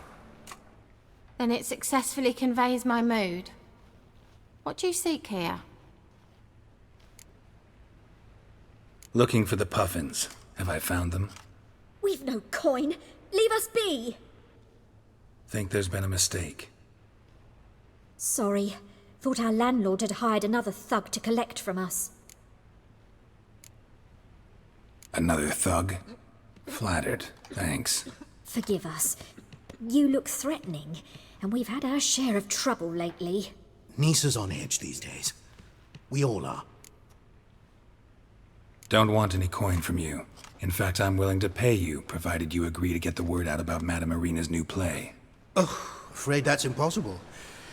Speaker 15: Then it successfully conveys my mood. What do you seek here?
Speaker 1: Looking for the Puffins. Have I found them?
Speaker 16: We've no coin. Leave us be.
Speaker 1: Think there's been a mistake.
Speaker 16: Sorry. Thought our landlord had hired another thug to collect from us.
Speaker 1: Another thug? Flattered. Thanks.
Speaker 16: Forgive us. You look threatening, and we've had our share of trouble lately.
Speaker 17: Nisa's on edge these days. We all are.
Speaker 1: Don't want any coin from you. In fact, I'm willing to pay you, provided you agree to get the word out about Madame Marina's new play.
Speaker 17: Oh, afraid that's impossible.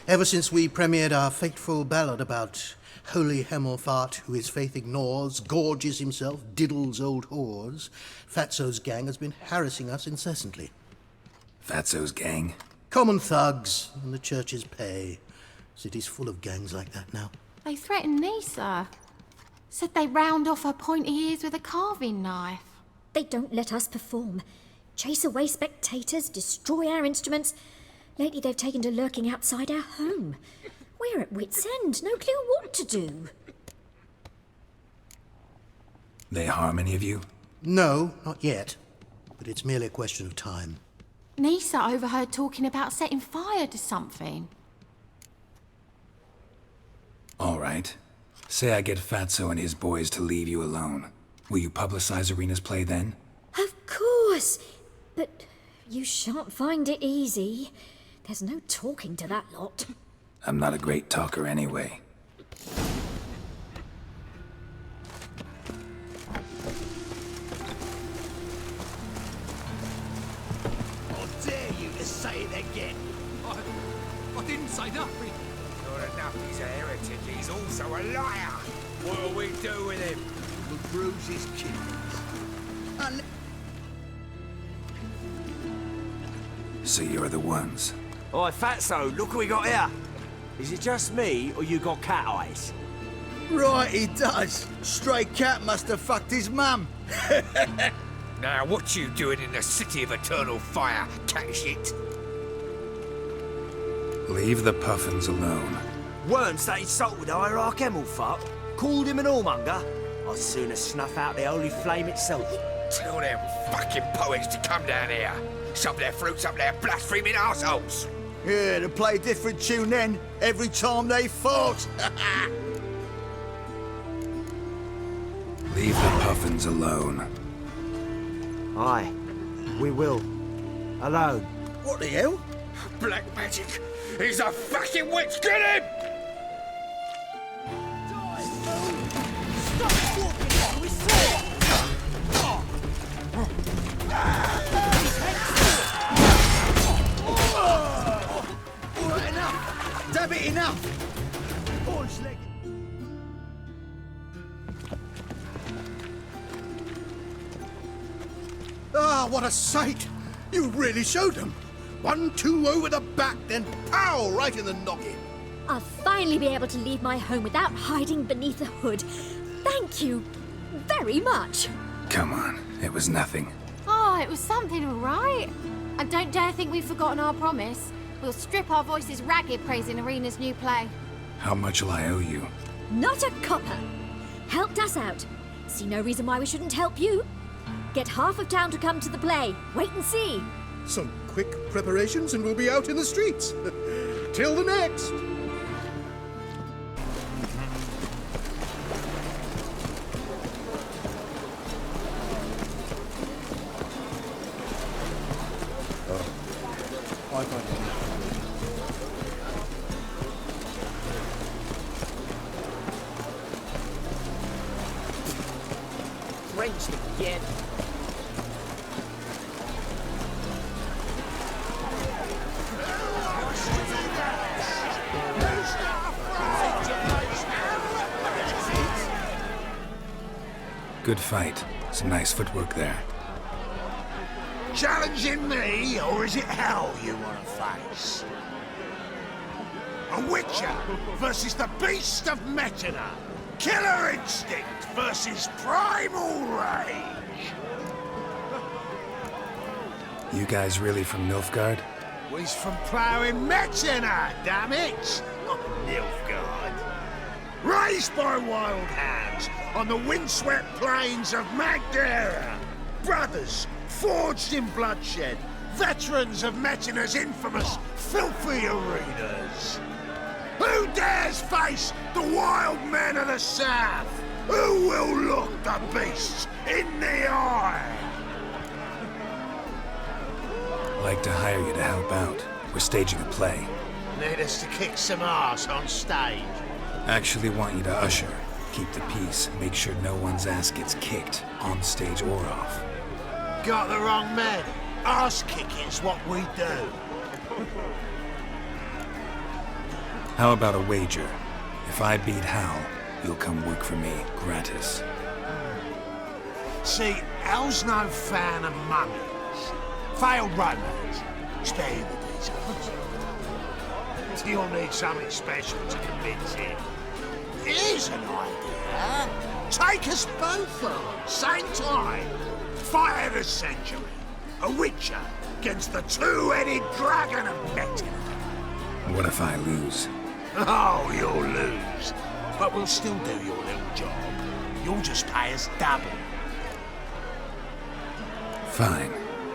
Speaker 18: Ever since we premiered our fateful ballad about Holy Hemelfart, who his faith ignores, gorges himself, diddles old whores, Fatso's gang has been harassing us incessantly.
Speaker 1: Fatso's gang?
Speaker 18: Common thugs in the church's pay. City's full of gangs like that now.
Speaker 15: They threatened Nisa. Said they round off her pointy ears with a carving knife.
Speaker 16: They don't let us perform. Chase away spectators, destroy our instruments. Lately they've taken to lurking outside our home. We're at wit's end, no clue what to do.
Speaker 1: They harm any of you?
Speaker 18: No, not yet. But it's merely a question of time.
Speaker 15: Nisa overheard talking about setting fire to something.
Speaker 1: All right. Say I get Fatso and his boys to leave you alone. Will you publicize Arena's play then?
Speaker 16: Of course. But you shan't find it easy. There's no talking to that lot.
Speaker 1: I'm not a great talker anyway.
Speaker 19: How dare you to say it again? I didn't say nothing.
Speaker 6: Not enough he's a heretic, he's also a liar. What'll we do with him?
Speaker 19: We'll bruise his kidneys.
Speaker 1: So you're the ones.
Speaker 5: Oi, Fatso, look what we got here. Is it just me, or you got cat eyes?
Speaker 19: Right, he does. Stray cat must have fucked his mum.
Speaker 6: Now, what you doing in the city of eternal fire, cat shit?
Speaker 1: Leave the puffins alone.
Speaker 5: Worms that insulted Hierarch Hemelfart, called him an whoremonger. I'd sooner snuff out the holy flame itself.
Speaker 6: Tell them fucking poets to come down here. Shove their fruits up their blaspheming arseholes.
Speaker 19: Yeah, to play a different tune then, every time they fought.
Speaker 1: Leave the puffins alone.
Speaker 5: Aye, we will. Alone.
Speaker 19: What the hell?
Speaker 6: Black magic! He's a fucking witch! Get him!
Speaker 19: Alright, enough! Damn it, enough! Boys, leg.
Speaker 18: Ah, what a sight! You really showed them. 1-2 over the back, then pow, right in the noggin.
Speaker 16: I'll finally be able to leave my home without hiding beneath a hood. Thank you very much.
Speaker 1: Come on, it was nothing.
Speaker 15: Oh, it was something, all right. And don't dare think we've forgotten our promise. We'll strip our voices ragged praising Arena's new play.
Speaker 1: How much will I owe you?
Speaker 16: Not a copper. Helped us out. See no reason why we shouldn't help you. Get half of town to come to the play. Wait and see.
Speaker 18: Some quick preparations and we'll be out in the streets. Till the next.
Speaker 10: Drenched again.
Speaker 1: Good fight. Some nice footwork there.
Speaker 8: Challenging me, or is it hell you want to face? A Witcher versus the Beast of Metina. Killer instinct versus primal rage.
Speaker 1: You guys really from Nilfgaard?
Speaker 8: He's from ploughing Metina, damn it! Not Nilfgaard. Raised by wild hands on the windswept plains of Magdera. Brothers forged in bloodshed. Veterans of Metina's infamous filthy arenas. Who dares face the wild men of the south? Who will look the beasts in the eye?
Speaker 1: Like to hire you to help out. We're staging a play.
Speaker 8: Need us to kick some ass on stage.
Speaker 1: Actually want you to usher. Keep the peace. Make sure no one's ass gets kicked, on stage or off.
Speaker 8: Got the wrong man. Ass kicking's what we do.
Speaker 1: How about a wager? If I beat Hal, you'll come work for me, gratis.
Speaker 8: See, Hal's no fan of mummies. Failed romance. Spare you the details. You'll need something special to convince him. Here's an idea. Take us both on, same time. Fight of the century. A witcher against the two-headed dragon of Metin.
Speaker 1: What if I lose?
Speaker 8: Oh, you'll lose. But we'll still do your little job. You'll just pay us double.
Speaker 1: Fine.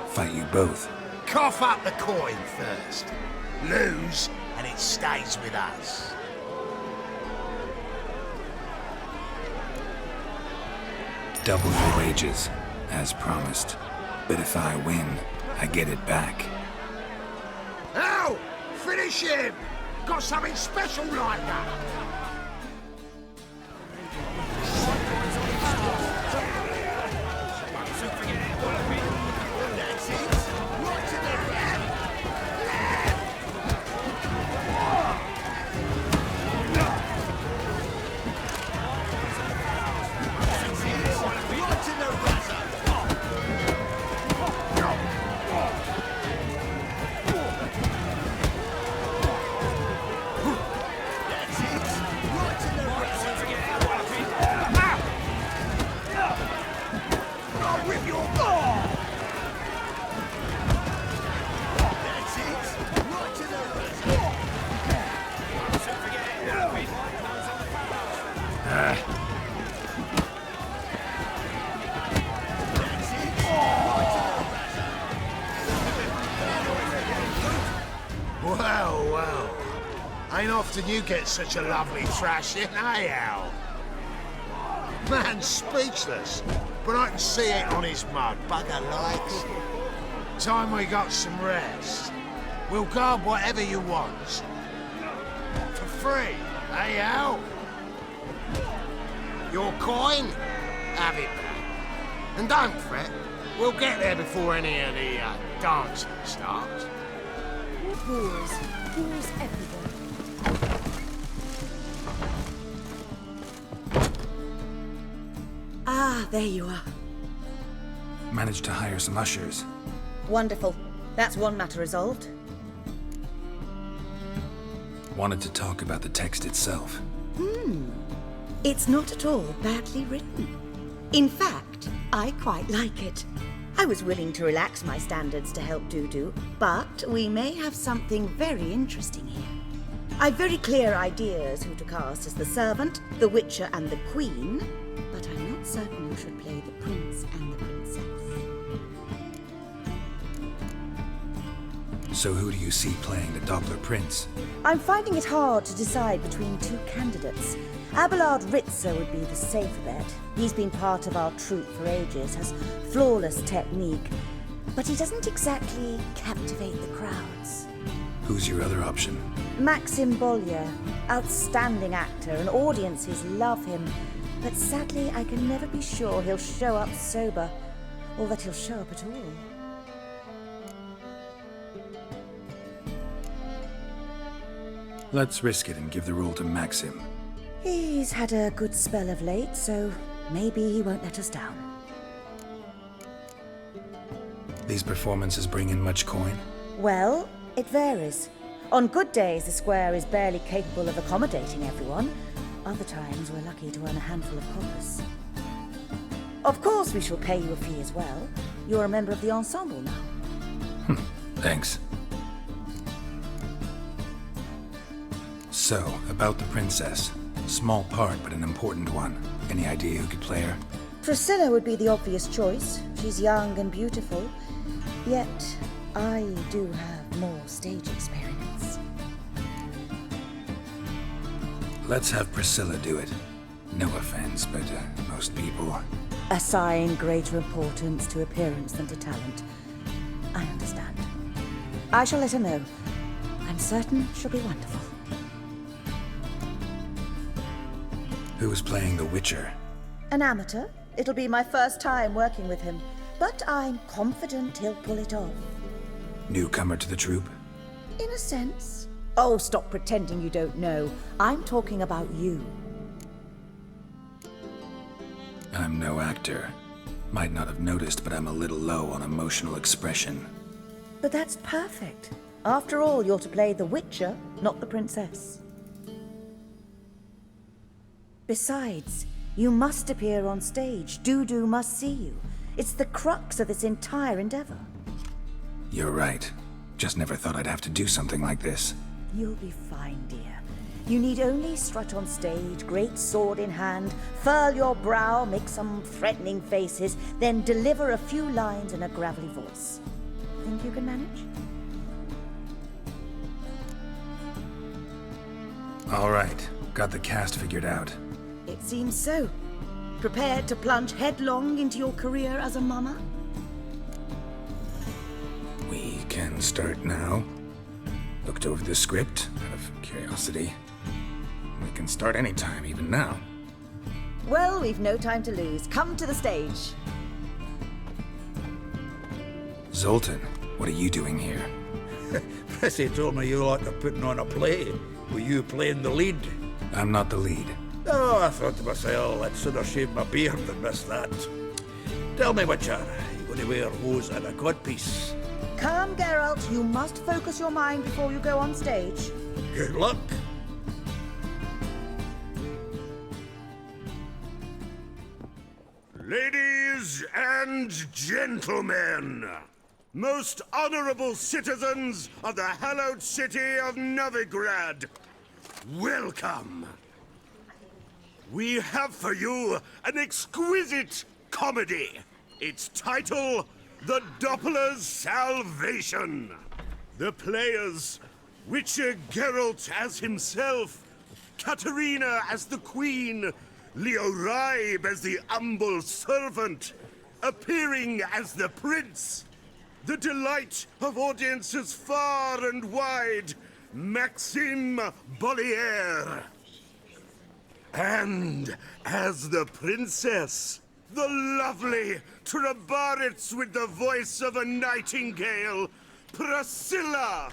Speaker 1: Fight you both.
Speaker 8: Cough up the coin first. Lose, and it stays with us.
Speaker 1: Double your wages, as promised. But if I win, I get it back.
Speaker 8: Hal! Finish him! Got something special like that! Well. Ain't often you get such a lovely thrashing, eh, Hal? Man's speechless, but I can see it on his mug. Bugger likes. Time we got some rest. We'll guard whatever you want. For free, eh, Hal? Your coin? Have it back. And don't fret, we'll get there before any of the dancing starts.
Speaker 12: Whores everywhere.
Speaker 14: Ah, there you are.
Speaker 1: Managed to hire some ushers.
Speaker 14: Wonderful. That's one matter resolved.
Speaker 1: Wanted to talk about the text itself.
Speaker 14: It's not at all badly written. In fact, I quite like it. I was willing to relax my standards to help Dudu, but we may have something very interesting here. I've very clear ideas who to cast as the servant, the witcher, and the queen, but I'm not certain who should play the prince and the princess.
Speaker 1: So who do you see playing the Doppler Prince?
Speaker 14: I'm finding it hard to decide between two candidates. Abelard Ritzer would be the safer bet. He's been part of our troupe for ages, has flawless technique, but he doesn't exactly captivate the crowds.
Speaker 1: Who's your other option?
Speaker 14: Maxim Bollier, outstanding actor, and audiences love him, but sadly I can never be sure he'll show up sober, or that he'll show up at all.
Speaker 1: Let's risk it and give the role to Maxim.
Speaker 14: He's had a good spell of late, so maybe he won't let us down.
Speaker 1: These performances bring in much coin?
Speaker 14: Well, it varies. On good days, the square is barely capable of accommodating everyone. Other times, we're lucky to earn a handful of coppers. Of course, we shall pay you a fee as well. You're a member of the ensemble now.
Speaker 1: Thanks. So, about the princess. Small part, but an important one. Any idea who could play her?
Speaker 14: Priscilla would be the obvious choice. She's young and beautiful. Yet, I do have more stage experience.
Speaker 1: Let's have Priscilla do it. No offense, but most people...
Speaker 14: Assign greater importance to appearance than to talent. I understand. I shall let her know. I'm certain she'll be wonderful.
Speaker 1: Who is playing the Witcher?
Speaker 14: An amateur. It'll be my first time working with him, but I'm confident he'll pull it off.
Speaker 1: Newcomer to the troupe?
Speaker 14: In a sense. Oh, stop pretending you don't know. I'm talking about you.
Speaker 1: I'm no actor. Might not have noticed, but I'm a little low on emotional expression.
Speaker 14: But that's perfect. After all, you're to play the Witcher, not the princess. Besides, you must appear on stage. Dudu must see you. It's the crux of this entire endeavor.
Speaker 1: You're right. Just never thought I'd have to do something like this.
Speaker 14: You'll be fine, dear. You need only strut on stage, great sword in hand, furl your brow, make some threatening faces, then deliver a few lines in a gravelly voice. Think you can manage?
Speaker 1: All right. Got the cast figured out.
Speaker 14: It seems so. Prepared to plunge headlong into your career as a mama?
Speaker 1: We can start now. Looked over the script out of curiosity. We can start anytime, even now.
Speaker 14: Well, we've no time to lose. Come to the stage.
Speaker 1: Zoltan, what are you doing here?
Speaker 20: Prissy told me you like to putting on a play. Were you playing the lead?
Speaker 1: I'm not the lead.
Speaker 20: Oh, I thought to myself, I'd sooner shave my beard than miss that. Tell me, Witcher, you going to wear hose and a codpiece?
Speaker 14: Come, Geralt. You must focus your mind before you go on stage.
Speaker 20: Good luck.
Speaker 8: Ladies and gentlemen, most honorable citizens of the hallowed city of Novigrad, welcome. We have for you an exquisite comedy. Its title, The Doppler's Salvation. The players, Witcher Geralt as himself, Katerina as the Queen, Leo Raib as the humble servant, appearing as the Prince, the delight of audiences far and wide, Maxime Bollier. And as the Princess, the lovely Trabaritz with the voice of a nightingale, Priscilla.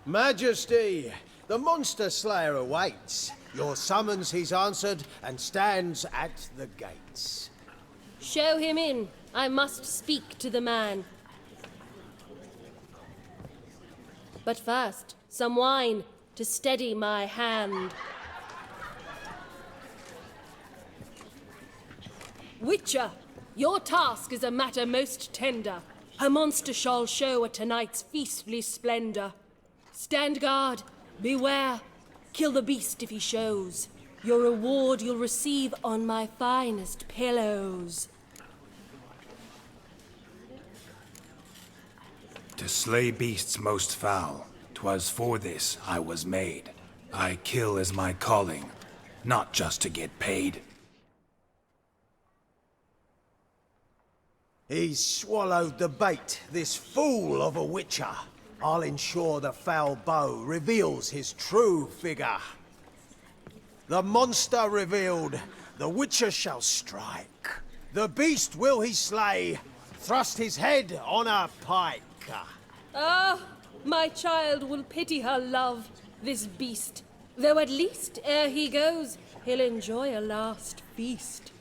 Speaker 21: Majesty, the monster slayer awaits. Your summons he's answered and stands at the gates.
Speaker 22: Show him in. I must speak to the man. But first, some wine to steady my hand. Witcher, your task is a matter most tender. A monster shall show at tonight's feastly splendor. Stand guard, beware, kill the beast if he shows. Your reward you'll receive on my finest pillows.
Speaker 1: To slay beasts most foul, 'twas for this I was made. I kill as my calling, not just to get paid.
Speaker 21: He's swallowed the bait, this fool of a Witcher. I'll ensure the foul bow reveals his true figure. The monster revealed, the Witcher shall strike. The beast will he slay, thrust his head on a pike.
Speaker 22: Ah, my child will pity her love, this beast. Though at least, ere he goes, he'll enjoy a last feast.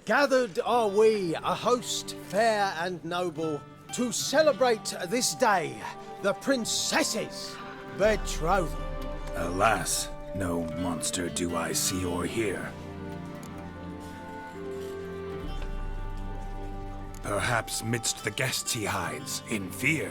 Speaker 21: Gathered are we, a host fair and noble, to celebrate this day, the princess's betrothal.
Speaker 1: Alas, no monster do I see or hear. Perhaps midst the guests he hides, in fear.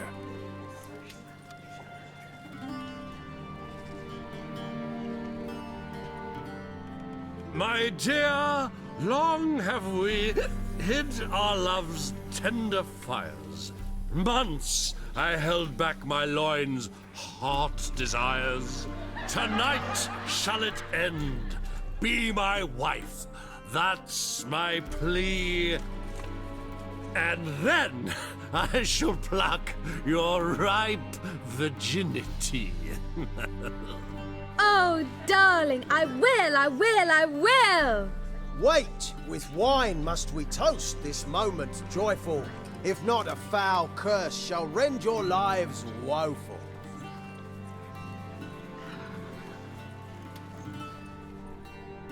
Speaker 6: My dear, long have we hid our love's tender fires. Months I held back my loins' heart desires. Tonight shall it end. Be my wife. That's my plea. And then I shall pluck your ripe virginity.
Speaker 4: Oh, darling, I will!
Speaker 21: Wait, with wine must we toast this moment joyful. If not, a foul curse shall rend your lives woeful.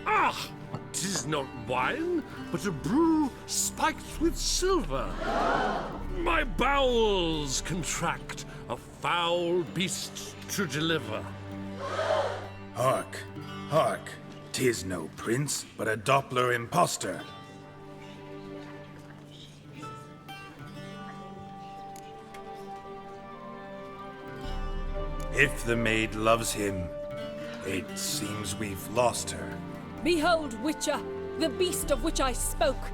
Speaker 6: Ah! 'Tis not wine, but a brew spiked with silver. My bowels contract, a foul beast to deliver.
Speaker 1: Hark, hark. 'Tis no prince, but a Doppler impostor. If the maid loves him, it seems we've lost her.
Speaker 22: Behold, Witcher, the beast of which I spoke.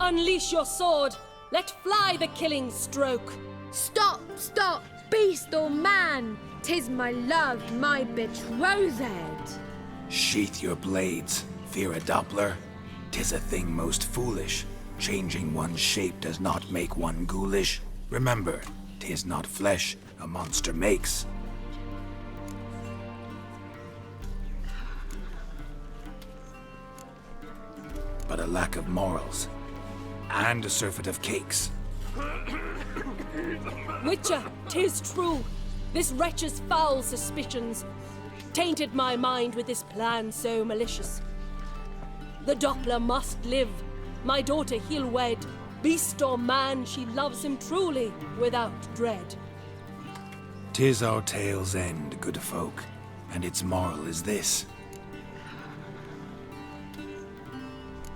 Speaker 22: Unleash your sword. Let fly the killing stroke.
Speaker 4: Stop, stop, beast or man! 'Tis my love, my betrothed.
Speaker 1: Sheath your blades, fear a Doppler. 'Tis a thing most foolish. Changing one's shape does not make one ghoulish. Remember, 'tis not flesh a monster makes. But a lack of morals, and a surfeit of cakes.
Speaker 22: Witcher, 'tis true. This wretch's foul suspicions tainted my mind with this plan so malicious. The Doppler must live. My daughter he'll wed. Beast or man, she loves him truly, without dread.
Speaker 1: 'Tis our tale's end, good folk, and its moral is this.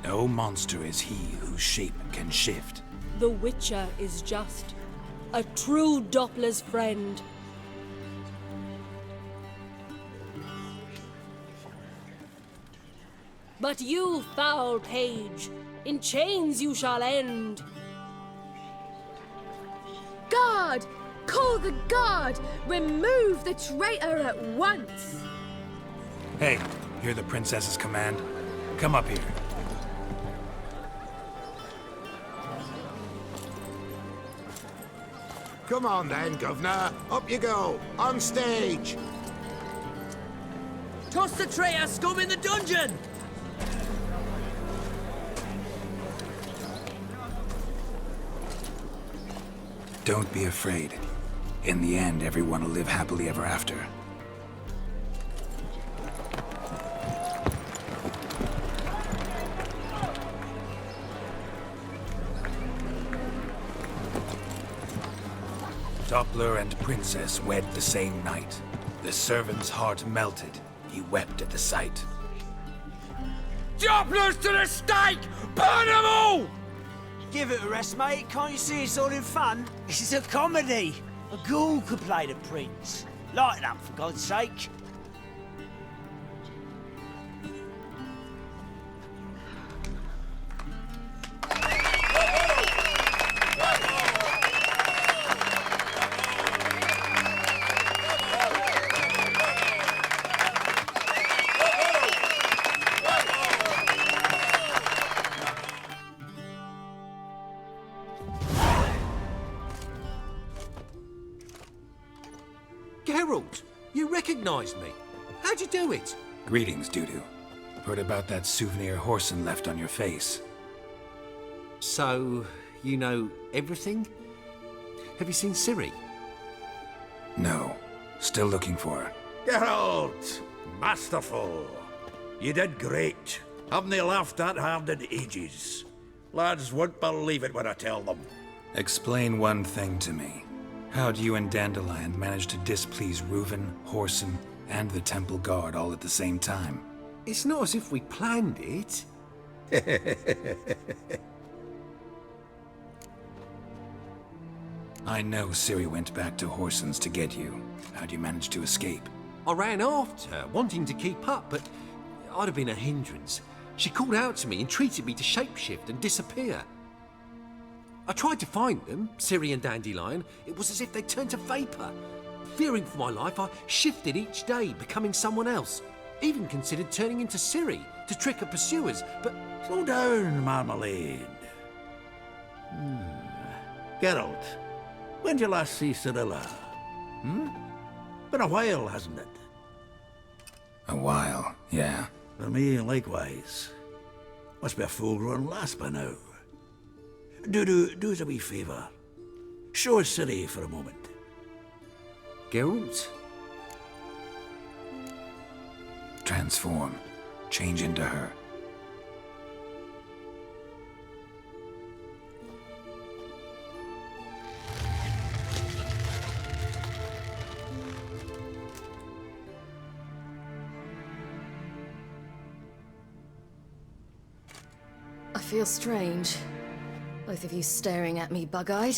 Speaker 1: No monster is he whose shape can shift.
Speaker 22: The Witcher is just a true Doppler's friend. But you, foul page, in chains you shall end.
Speaker 4: Guard! Call the guard! Remove the traitor at once!
Speaker 1: Hey, hear the princess's command? Come up here.
Speaker 8: Come on then, Governor. Up you go. On stage.
Speaker 10: Toss the traitor scum in the dungeon!
Speaker 1: Don't be afraid. In the end, everyone will live happily ever after. Doppler and princess wed the same night. The servant's heart melted. He wept at the sight.
Speaker 10: Dopplers to the stake! Burn them all! Give it a rest, mate. Can't you see it's all in fun? This is a comedy. A ghoul could play the prince. Lighten up, for God's sake.
Speaker 11: Geralt, you recognized me. How'd you do it?
Speaker 1: Greetings, Dudu. Heard about that souvenir Horson left on your face.
Speaker 11: So, you know everything? Have you seen Ciri?
Speaker 1: No. Still looking for her.
Speaker 20: Geralt! Masterful! You did great. Haven't they laughed that hard in ages? Lads won't believe it when I tell them.
Speaker 1: Explain one thing to me. How'd you and Dandelion manage to displease Reuven, Horson, and the Temple Guard all at the same time?
Speaker 11: It's not as if we planned it.
Speaker 1: I know Ciri went back to Horson's to get you. How'd you manage to escape?
Speaker 11: I ran after her, wanting to keep up, but I'd have been a hindrance. She called out to me, entreated me to shapeshift and disappear. I tried to find them, Ciri and Dandelion. It was as if they turned to vapour. Fearing for my life, I shifted each day, becoming someone else. Even considered turning into Ciri to trick her pursuers, but...
Speaker 20: Slow down, Marmalade. Geralt, when did you last see Cirilla? Been a while, hasn't it?
Speaker 1: A while, yeah.
Speaker 20: For me, likewise. Must be a full-grown lass by now. Do us a wee favour. Show us Ciri for a moment.
Speaker 11: Geralt?
Speaker 1: Transform. Change into her.
Speaker 12: I feel strange. Both of you staring at me bug-eyed.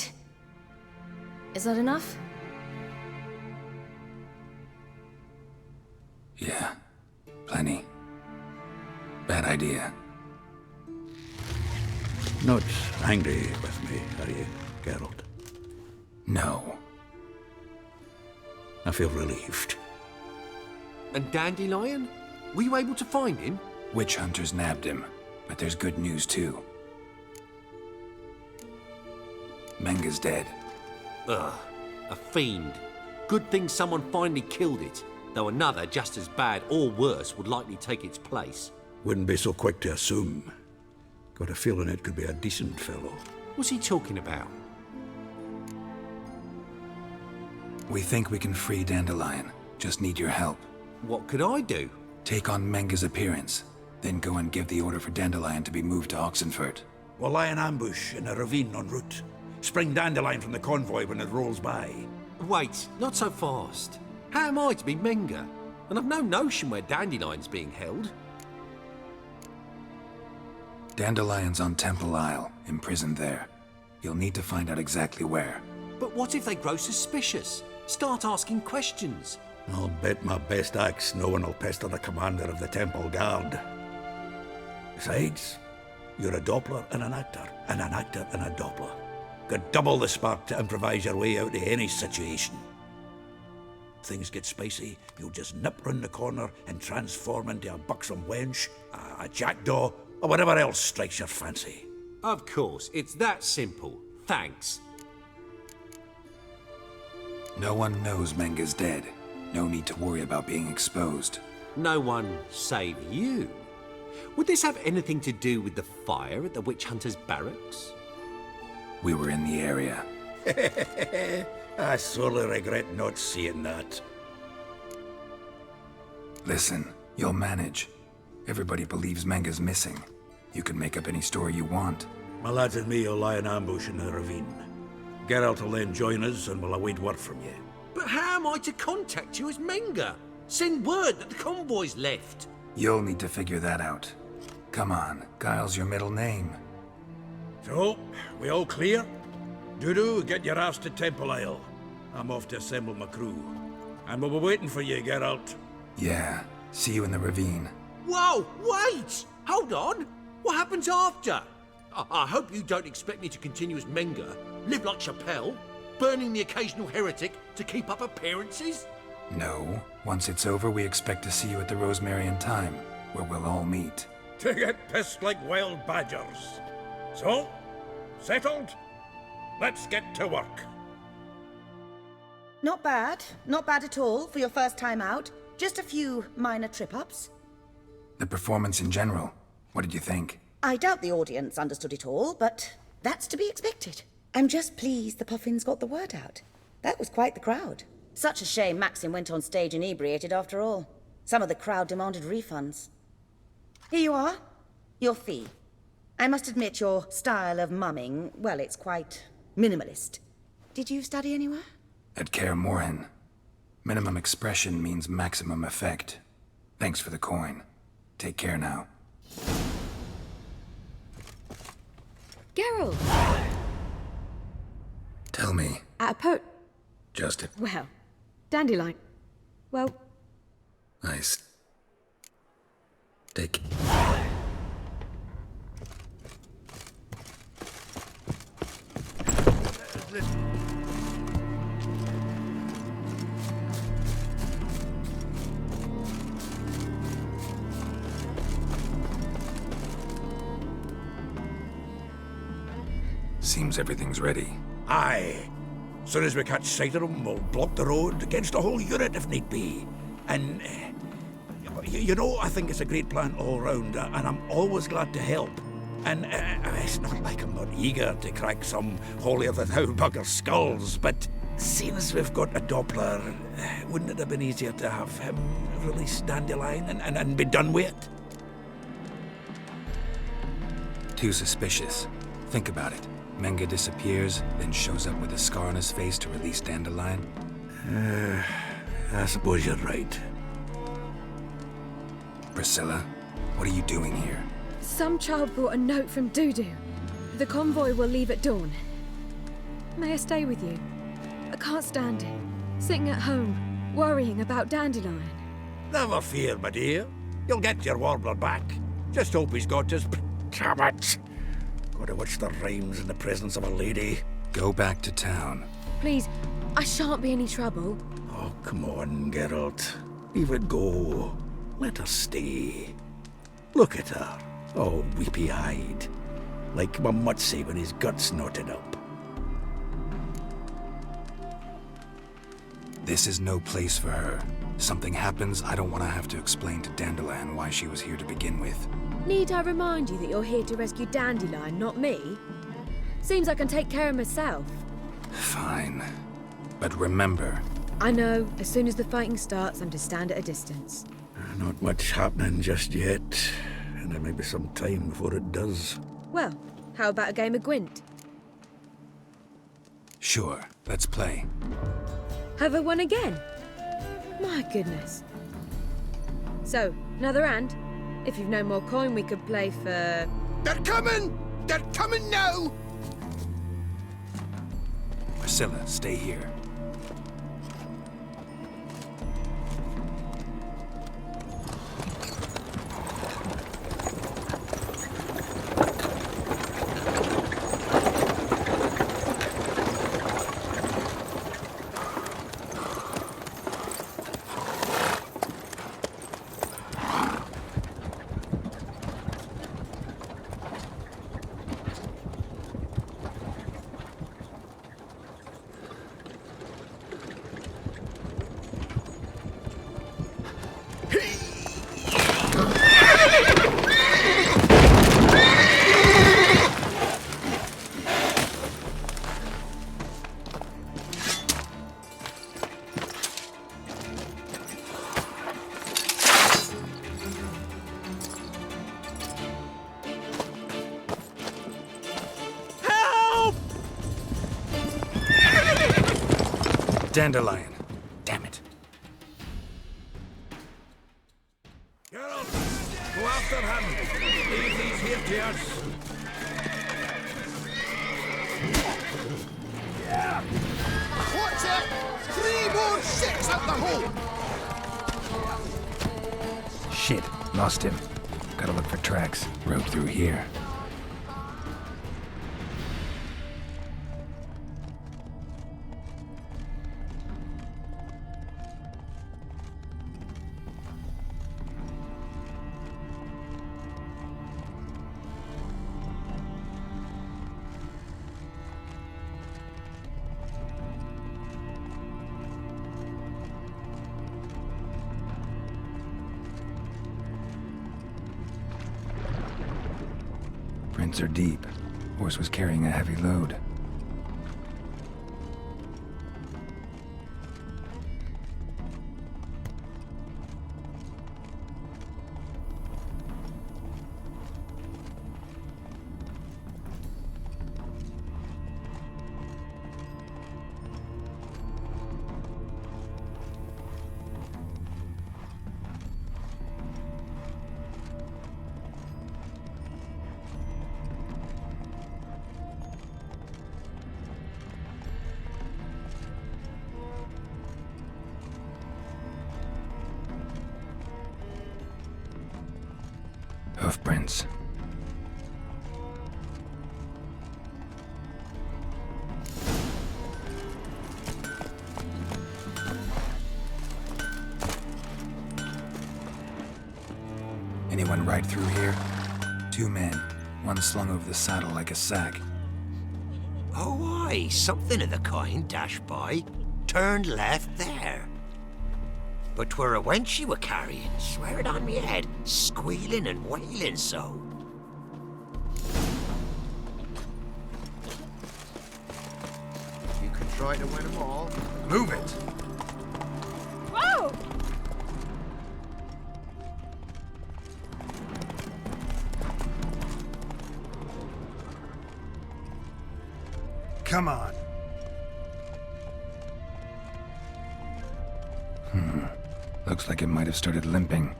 Speaker 12: Is that enough?
Speaker 1: Yeah. Plenty. Bad idea.
Speaker 20: Not angry with me, are you, Geralt?
Speaker 1: No.
Speaker 20: I feel relieved.
Speaker 11: And Dandelion? Were you able to find him?
Speaker 1: Witch hunters nabbed him, but there's good news too. Menga's dead.
Speaker 11: Ugh, a fiend. Good thing someone finally killed it, though another just as bad or worse would likely take its place.
Speaker 20: Wouldn't be so quick to assume. Got a feeling it could be a decent fellow.
Speaker 11: What's he talking about?
Speaker 1: We think we can free Dandelion. Just need your help.
Speaker 11: What could I do?
Speaker 1: Take on Menga's appearance, then go and give the order for Dandelion to be moved to Oxenfurt.
Speaker 20: We'll lie in ambush in a ravine en route. Spring Dandelion from the convoy when it rolls by.
Speaker 11: Wait, not so fast. How am I to be Menga? And I've no notion where Dandelion's being held.
Speaker 1: Dandelion's on Temple Isle, imprisoned there. You'll need to find out exactly where.
Speaker 11: But what if they grow suspicious? Start asking questions?
Speaker 20: I'll bet my best axe no one will pester the commander of the Temple Guard. Besides, you're a Doppler and an actor and a Doppler. Got double the spark to improvise your way out of any situation. Things get spicy, you'll just nip round the corner and transform into a buxom wench, a jackdaw, or whatever else strikes your fancy.
Speaker 11: Of course, it's that simple. Thanks.
Speaker 1: No one knows Menga's dead. No need to worry about being exposed.
Speaker 11: No one save you. Would this have anything to do with the fire at the witch hunter's barracks?
Speaker 1: We were in the area.
Speaker 20: I sorely regret not seeing that.
Speaker 1: Listen, you'll manage. Everybody believes Menga's missing. You can make up any story you want.
Speaker 20: My lads and me will lie in ambush in the ravine. Geralt will then join us and we'll await word from you.
Speaker 11: But how am I to contact you as Menga? Send word that the convoy's left.
Speaker 1: You'll need to figure that out. Come on, Guile's your middle name.
Speaker 20: So, we all clear? Dudu, get your ass to Temple Isle. I'm off to assemble my crew. And we'll be waiting for you, Geralt.
Speaker 1: Yeah, see you in the ravine.
Speaker 11: Whoa, wait! Hold on! What happens after? I hope you don't expect me to continue as Menga, live like Chappelle, burning the occasional heretic to keep up appearances?
Speaker 1: No. Once it's over, we expect to see you at the Rosemary in Time, where we'll all meet.
Speaker 20: To get pissed like wild badgers. So, settled? Let's get to work.
Speaker 14: Not bad. Not bad at all for your first time out. Just a few minor trip-ups.
Speaker 1: The performance in general, what did you think?
Speaker 14: I doubt the audience understood it all, but that's to be expected. I'm just pleased the Puffins got the word out. That was quite the crowd. Such a shame Maxim went on stage inebriated after all. Some of the crowd demanded refunds. Here you are. Your fee. I must admit your style of mumming, well, it's quite minimalist. Did you study anywhere?
Speaker 1: At Kaer Morhen. Minimum expression means maximum effect. Thanks for the coin. Take care now.
Speaker 4: Geralt!
Speaker 1: Tell me. Just it.
Speaker 4: Well, Dandelion. Well...
Speaker 1: Nice. Take...
Speaker 8: whistling.
Speaker 1: Seems everything's ready.
Speaker 20: Aye. Soon as we catch sight of them, we'll block the road against a whole unit if need be. And, you know, I think it's a great plan all round, and I'm always glad to help. And it's not like I'm not eager to crack some holier-than-thou bugger's skulls, but seeing as we've got a Doppler, wouldn't it have been easier to have him release Dandelion and be done with it?
Speaker 1: Too suspicious. Think about it. Menga disappears, then shows up with a scar on his face to release Dandelion.
Speaker 20: I suppose you're right.
Speaker 1: Priscilla, what are you doing here?
Speaker 4: Some child brought a note from Dudu. The convoy will leave at dawn. May I stay with you? I can't stand it. Sitting at home, worrying about Dandelion.
Speaker 20: Never fear, my dear. You'll get your warbler back. Just hope he's got his... Damn it! Gotta watch the rhymes in the presence of a lady.
Speaker 1: Go back to town.
Speaker 4: Please, I shan't be any trouble.
Speaker 20: Oh, come on, Geralt. Leave it go. Let her stay. Look at her, all weepy-eyed. Like my Mutsy when his gut's knotted up.
Speaker 1: This is no place for her. Something happens, I don't want to have to explain to Dandelion why she was here to begin with.
Speaker 4: Need I remind you that you're here to rescue Dandelion, not me? Seems I can take care of myself.
Speaker 1: Fine. But remember...
Speaker 4: I know, as soon as the fighting starts, I'm to stand at a distance.
Speaker 20: Not much happening just yet, and there may be some time before it does.
Speaker 4: Well, how about a game of Gwent?
Speaker 1: Sure, let's play.
Speaker 4: Have I won again? My goodness. So, another hand? If you've no more coin, we could play for...
Speaker 8: They're coming! They're coming now!
Speaker 1: Priscilla, stay here. Dandelion. Damn it.
Speaker 20: Geralt, go after him. Leave these here to us.
Speaker 8: Yeah! What's it? 3 more 6 up the hole!
Speaker 1: Shit, lost him. Gotta look for tracks. Road through here. Prints are deep. Horse was carrying a heavy load. Hoofprints. Anyone ride through here? 2 men, one slung over the saddle like a sack.
Speaker 17: Oh, aye, something of the kind dashed by. Turned left there. But 'twere a wench you were carrying, swear it on me head, squealing and wailing so.
Speaker 8: You can try to win them all.
Speaker 1: Move it!
Speaker 15: Whoa!
Speaker 13: Come on.
Speaker 1: Looks like it might have started limping.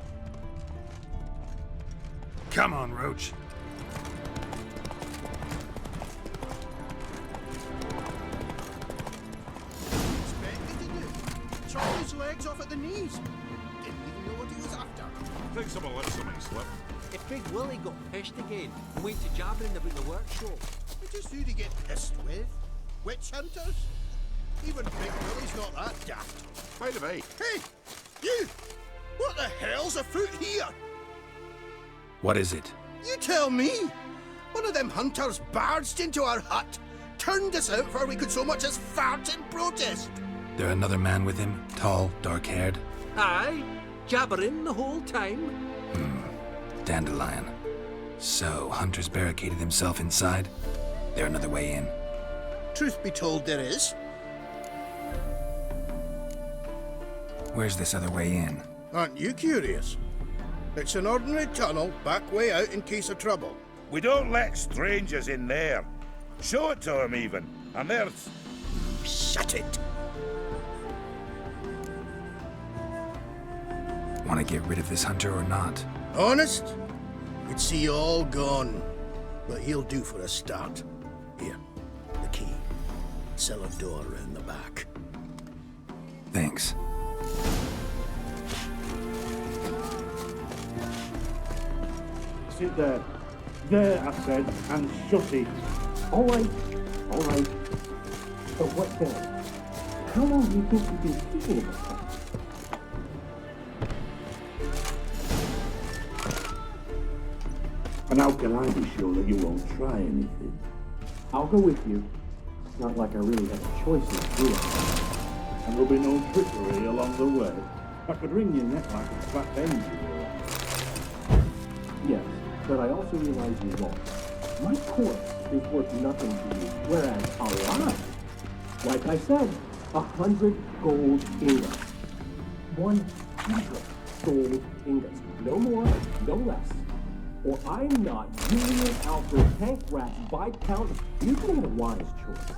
Speaker 13: Come on, Roach.
Speaker 18: Chop his legs off at the knees. Didn't even know what he was after.
Speaker 3: Think someone let something slip.
Speaker 11: If Big Willie got pissed again and went to jabbering about the workshop.
Speaker 18: It's just who to get pissed with. Witch hunters? Even Big Willie's not that daft.
Speaker 3: By the way.
Speaker 18: Hey! You! What the hell's afoot here?
Speaker 1: What is it?
Speaker 18: You tell me! One of them hunters barged into our hut, turned us out before we could so much as fart in protest.
Speaker 1: There another man with him? Tall, dark-haired?
Speaker 11: Aye, jabbering the whole time.
Speaker 1: Dandelion. So, Hunter's barricaded himself inside? There another way in?
Speaker 18: Truth be told, there is.
Speaker 1: Where's this other way in?
Speaker 18: Aren't you curious? It's an ordinary tunnel, back way out in case of trouble.
Speaker 6: We don't let strangers in there. Show it to 'em even. And there's...
Speaker 18: Shut it!
Speaker 1: Want to get rid of this hunter or not?
Speaker 18: Honest? We'd see you all gone. But he'll do for a start. Here, the key. Cellar door round the back.
Speaker 1: Thanks.
Speaker 9: Sit there. There, I said, and shut it. All right. All right. So what then? How long do you think you've been thinking about that? And how can I be sure that you won't try anything? I'll go with you. It's not like I really have a choice in doing it. And there'll be no trickery along the way. I could wring your neck like a fat end, you will. Yes, but I also realize you won't. My corpse is worth nothing to you, whereas alive, like I said, 100 gold ingots. 100 gold ingots. No more, no less. Or I'm not Julian Alfred Tank Rat Viscount. You've made a wise choice.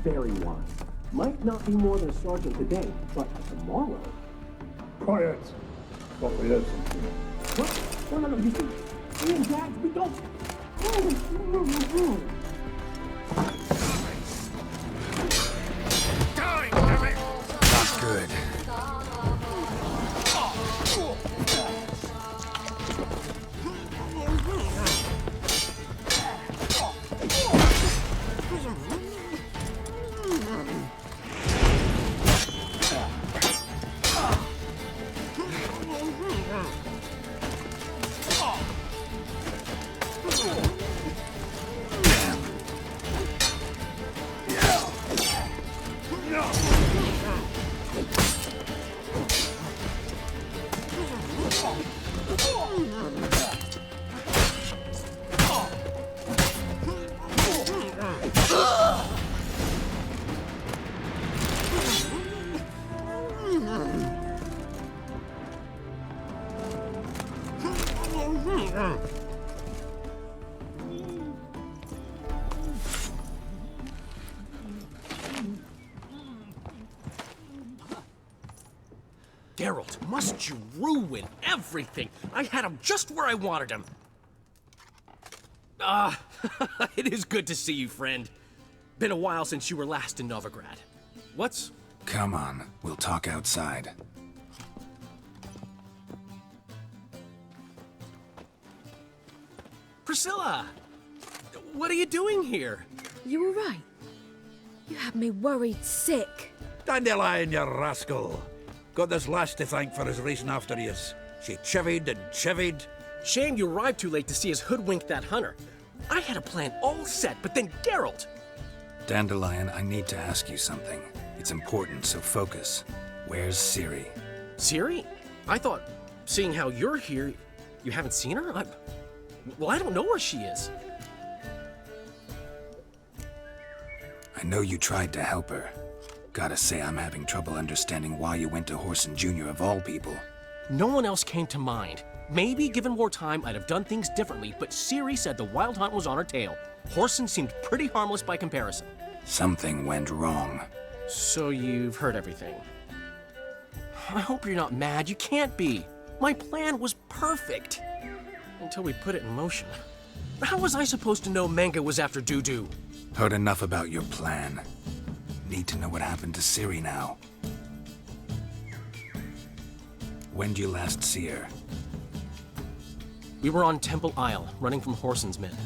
Speaker 9: Very wise. Might not be more than a sergeant today, but tomorrow. Quiet. Thought we heard something. What? No, you see, me and Jags, we don't.
Speaker 1: Not good.
Speaker 11: Geralt, must you ruin everything? I had him just where I wanted him. It is good to see you, friend. Been a while since you were last in Novigrad. What's...
Speaker 1: Come on, we'll talk outside.
Speaker 11: Priscilla! What are you doing here?
Speaker 4: You all right? You had me worried sick.
Speaker 20: Dandelion, you rascal. Got this lass to thank for his racing after yous. She chivied and chivied,
Speaker 2: Shame you arrived too late to see us hoodwink that hunter. I had a plan all set, but then Geralt!
Speaker 1: Dandelion, I need to ask you something. It's important, so focus. Where's Ciri?
Speaker 2: Ciri? I thought, seeing how you're here, you haven't seen her? Well, I don't know where she is.
Speaker 1: I know you tried to help her. Gotta say, I'm having trouble understanding why you went to Whoreson Jr. of all people.
Speaker 2: No one else came to mind. Maybe, given more time, I'd have done things differently, but Ciri said the Wild Hunt was on her tail. Whoreson seemed pretty harmless by comparison.
Speaker 1: Something went wrong.
Speaker 2: So you've heard everything. I hope you're not mad. You can't be. My plan was perfect. Until we put it in motion. How was I supposed to know Manga was after Dudu?
Speaker 1: Heard enough about your plan. Need to know what happened to Ciri now. When did you last see her?
Speaker 2: We were on Temple Isle, running from Whoreson's men.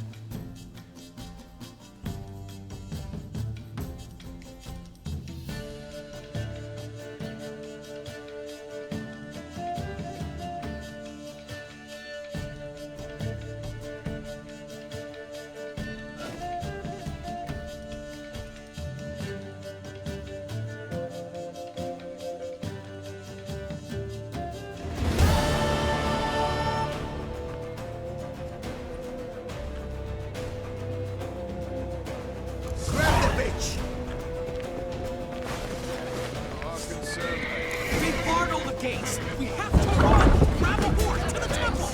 Speaker 2: We have to run! Grab a horse to the temple!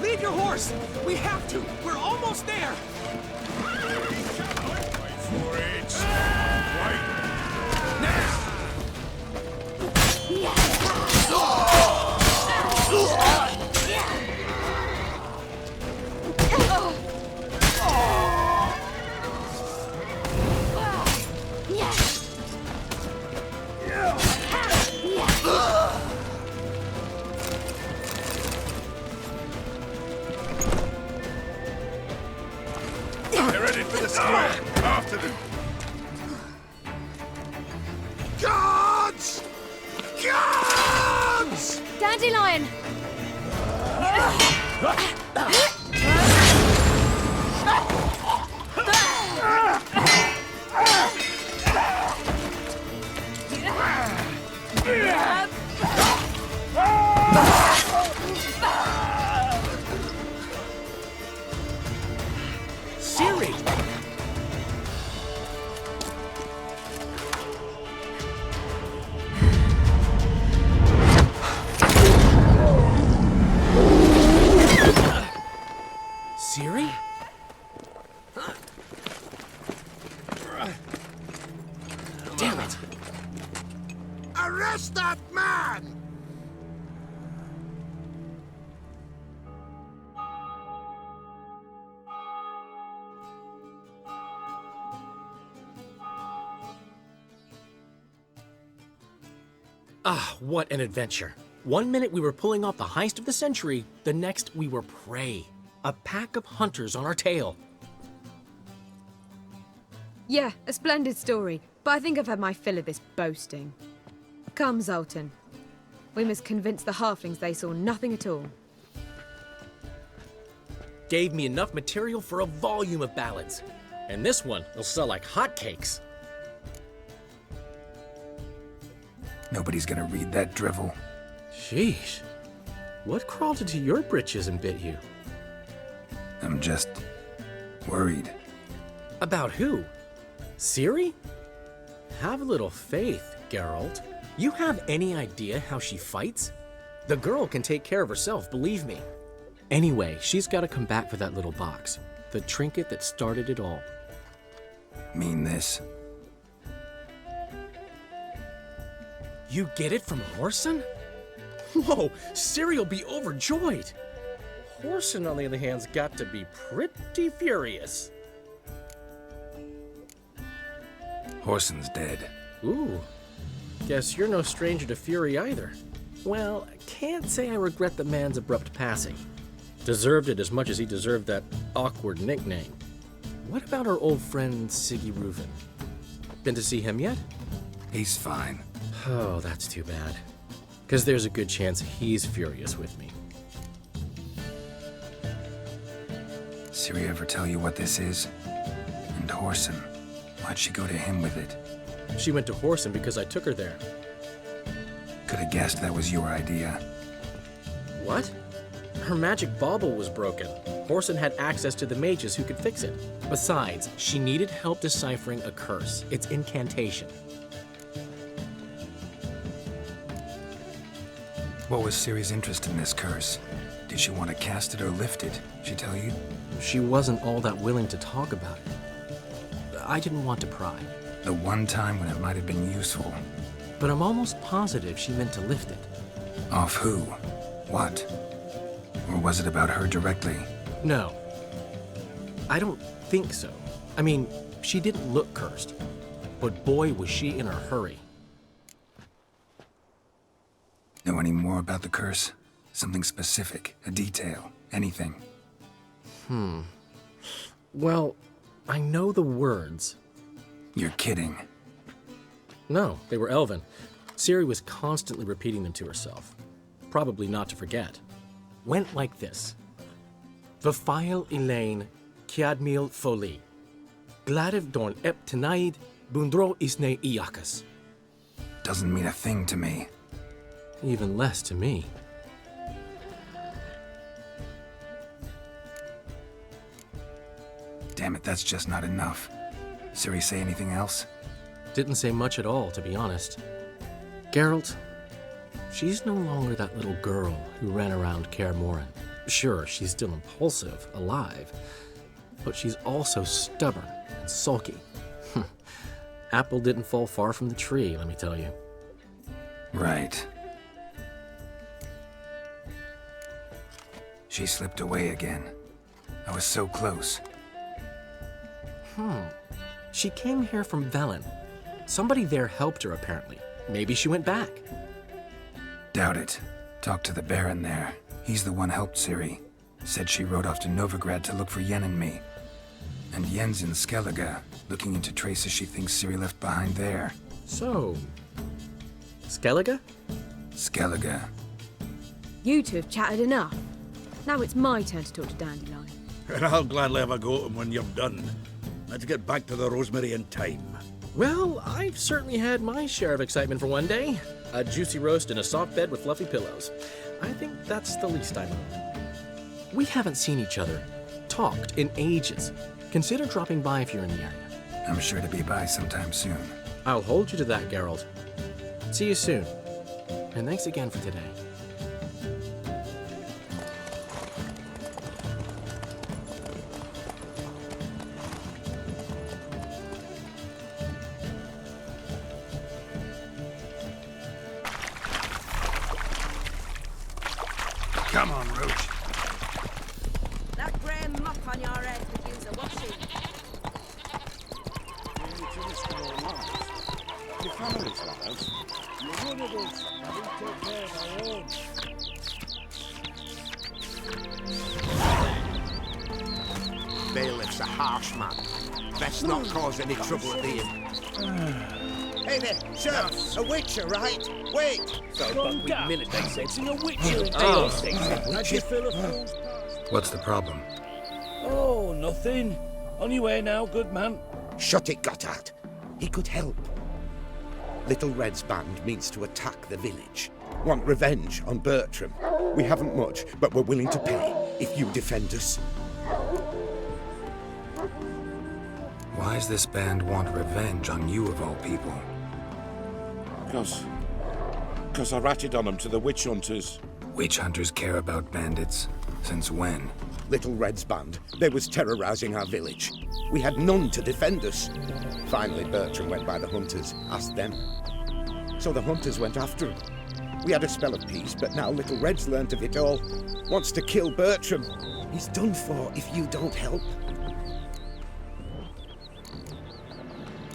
Speaker 2: Leave your horse! We have to! We're almost there!
Speaker 6: Wait for it! Right now! They're headed for the square! After them!
Speaker 8: Guards! Guards!
Speaker 15: Dandelion!
Speaker 2: Ciri! Ciri? Damn it!
Speaker 8: Arrest that man!
Speaker 2: Ah, what an adventure. 1 minute we were pulling off the heist of the century, the next we were prey. A pack of hunters on our tail.
Speaker 4: Yeah, a splendid story, but I think I've had my fill of this boasting. Come, Zoltan. We must convince the halflings they saw nothing at all.
Speaker 2: Gave me enough material for a volume of ballads. And this one will sell like hotcakes.
Speaker 1: Nobody's gonna read that drivel.
Speaker 2: Sheesh. What crawled into your britches and bit you?
Speaker 1: I'm just worried.
Speaker 2: About who? Ciri? Have a little faith, Geralt. You have any idea how she fights? The girl can take care of herself, believe me. Anyway, she's got to come back for that little box. The trinket that started it all.
Speaker 1: Mean this?
Speaker 2: You get it from Horson? Whoa, Ciri'll be overjoyed. Horson, on the other hand's got to be pretty furious.
Speaker 1: Horson's dead.
Speaker 2: Ooh, guess you're no stranger to fury either. Well, can't say I regret the man's abrupt passing. Deserved it as much as he deserved that awkward nickname. What about our old friend Siggy Reuven? Been to see him yet?
Speaker 1: He's fine.
Speaker 2: Oh, that's too bad. Because there's a good chance he's furious with me.
Speaker 1: Ciri ever tell you what this is? And Horson, why'd she go to him with it?
Speaker 2: She went to Horson because I took her there.
Speaker 1: Could have guessed that was your idea.
Speaker 2: What? Her magic bauble was broken. Horson had access to the mages who could fix it. Besides, she needed help deciphering a curse. It's incantation.
Speaker 1: What was Ciri's interest in this curse? Did she want to cast it or lift it? She tell you?
Speaker 2: She wasn't all that willing to talk about it. I didn't want to pry.
Speaker 1: The one time when it might have been useful.
Speaker 2: But I'm almost positive she meant to lift it.
Speaker 1: Off who? What? Or was it about her directly?
Speaker 2: No. I don't think so. I mean, she didn't look cursed. But boy, was she in a hurry.
Speaker 1: Know any more about the curse? Something specific, a detail, anything?
Speaker 2: Well, I know the words.
Speaker 1: You're kidding.
Speaker 2: No, they were Elven. Ciri was constantly repeating them to herself. Probably not to forget. Went like this. Vafile Elaine, Kiadmil Foli. Gladiv Dorn Ep Tenaid, Bundro Isne Iakas.
Speaker 1: Doesn't mean a thing to me.
Speaker 2: Even less to me.
Speaker 1: Damn it, that's just not enough. Ciri say anything else?
Speaker 2: Didn't say much at all, to be honest. Geralt, she's no longer that little girl who ran around Kaer Morhen. Sure, she's still impulsive, alive, but she's also stubborn and sulky. Apple didn't fall far from the tree, let me tell you.
Speaker 1: Right. She slipped away again. I was so close.
Speaker 2: She came here from Velen. Somebody there helped her, apparently. Maybe she went back.
Speaker 1: Doubt it. Talked to the Baron there. He's the one helped Ciri. Said she rode off to Novigrad to look for Yen and me. And Yen's in Skellige, looking into traces she thinks Ciri left behind there.
Speaker 2: So, Skellige?
Speaker 1: Skellige.
Speaker 4: You two have chatted enough. Now it's my turn to talk to Dandelion.
Speaker 20: And I'll gladly have a go at him when you're done. Let's get back to the Rosemary in time.
Speaker 2: Well, I've certainly had my share of excitement for one day. A juicy roast in a soft bed with fluffy pillows. I think that's the least I know. We haven't seen each other, talked in ages. Consider dropping by if you're in the area.
Speaker 1: I'm sure to be by sometime soon.
Speaker 2: I'll hold you to that, Geralt. See you soon. And thanks again for today.
Speaker 8: Come on, Roach.
Speaker 14: That grey muck on your head could use a washing.
Speaker 6: Your family's not out. You're one of us. We take care of our own.
Speaker 17: Bailiff's a harsh man. Best not cause any trouble at the inn.
Speaker 21: Hey there, sir, a witcher, right? Wait!
Speaker 6: Strong gap.
Speaker 19: minute, they said. See a witcher in
Speaker 6: Oh.
Speaker 19: Dale, they said.
Speaker 6: How'd you fill a fool's
Speaker 1: What's the problem?
Speaker 6: Oh, nothing. On your way now, good man.
Speaker 17: Shut it, Gotthard. He could help. Little Red's band means to attack the village. Want revenge on Bertram. We haven't much, but we're willing to pay if you defend us.
Speaker 1: Why's this band want revenge on you of all people?
Speaker 3: Because I ratted on them to the witch hunters.
Speaker 1: Witch hunters care about bandits. Since when?
Speaker 5: Little Red's band, they was terrorizing our village. We had none to defend us. Finally, Bertram went by the hunters, asked them. So the hunters went after him. We had a spell of peace, but now Little Red's learnt of it all. Wants to kill Bertram. He's done for if you don't help.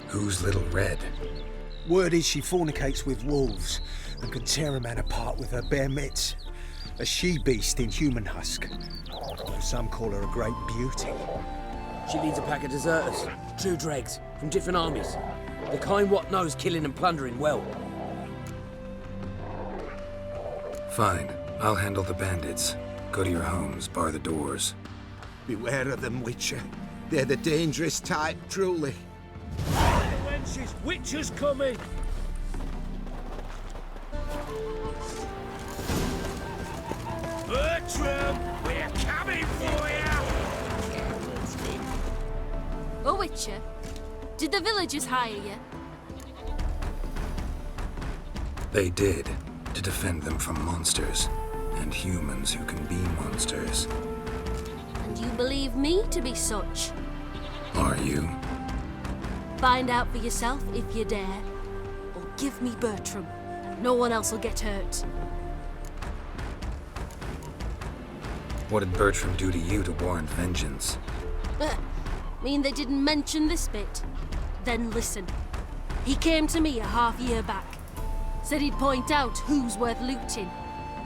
Speaker 1: Who's Little Red?
Speaker 8: Word is she fornicates with wolves and can tear a man apart with her bare mitts. A she-beast in human husk. Though some call her a great beauty.
Speaker 7: She leads a pack of deserters, true dregs, from different armies. The kind what knows killing and plundering well.
Speaker 1: Fine. I'll handle the bandits. Go to your homes, bar the doors.
Speaker 5: Beware of them, Witcher. They're the dangerous type, truly.
Speaker 6: Wenches, Witcher's coming! Bertram, we're coming for you!
Speaker 22: Oh, Witcher, did the villagers hire you?
Speaker 1: They did, to defend them from monsters, and humans who can be monsters.
Speaker 22: And you believe me to be such?
Speaker 1: Are you?
Speaker 22: Find out for yourself if you dare. Or give me Bertram. No one else will get hurt.
Speaker 1: What did Bertram do to you to warrant vengeance?
Speaker 22: Mean they didn't mention this bit? Then listen. He came to me a half-year back. Said he'd point out who's worth looting,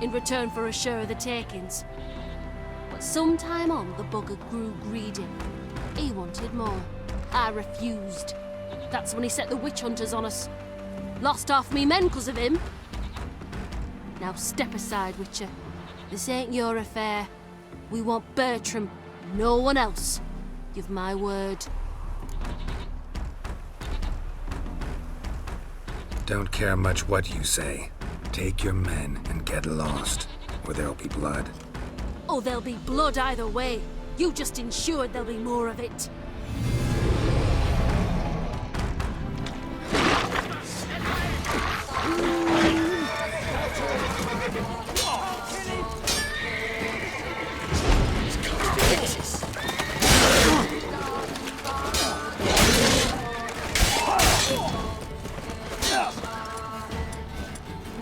Speaker 22: in return for a share of the takings. But sometime on, the bugger grew greedy. He wanted more. I refused. That's when he set the witch hunters on us. Lost half me men 'cause of him. Now step aside, Witcher. This ain't your affair. We want Bertram, no one else. You've my word.
Speaker 1: Don't care much what you say. Take your men and get lost, or there'll be blood.
Speaker 22: Oh, there'll be blood either way. You just ensured there'll be more of it.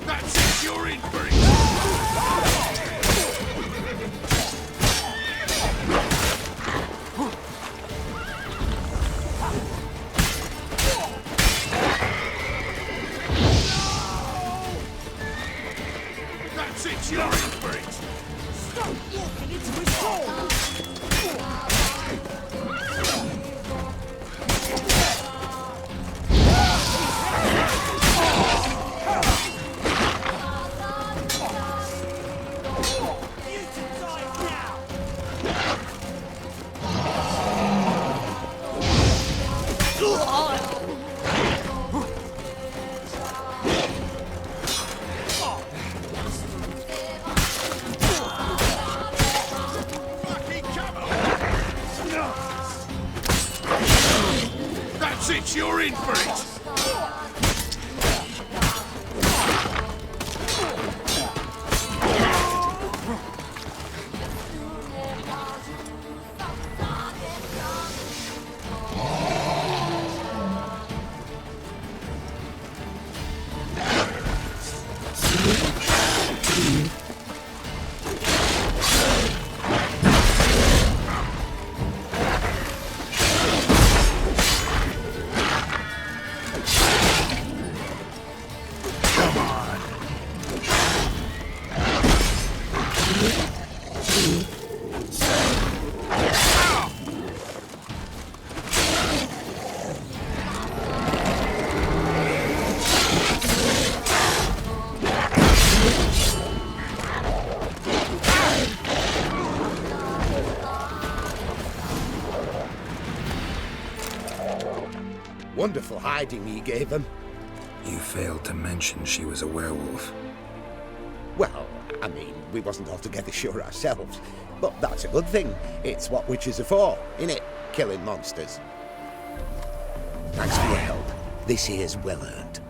Speaker 6: That's it, you're in for it! That's it, you're in for it! Stop walking into his hole! That's it, you're in for it! Wonderful hiding you gave him.
Speaker 1: You failed to mention she was a werewolf.
Speaker 5: Well, I mean, we wasn't altogether sure ourselves. But that's a good thing. It's what witches are for, innit? Killing monsters. Thanks for your help. This here's well earned.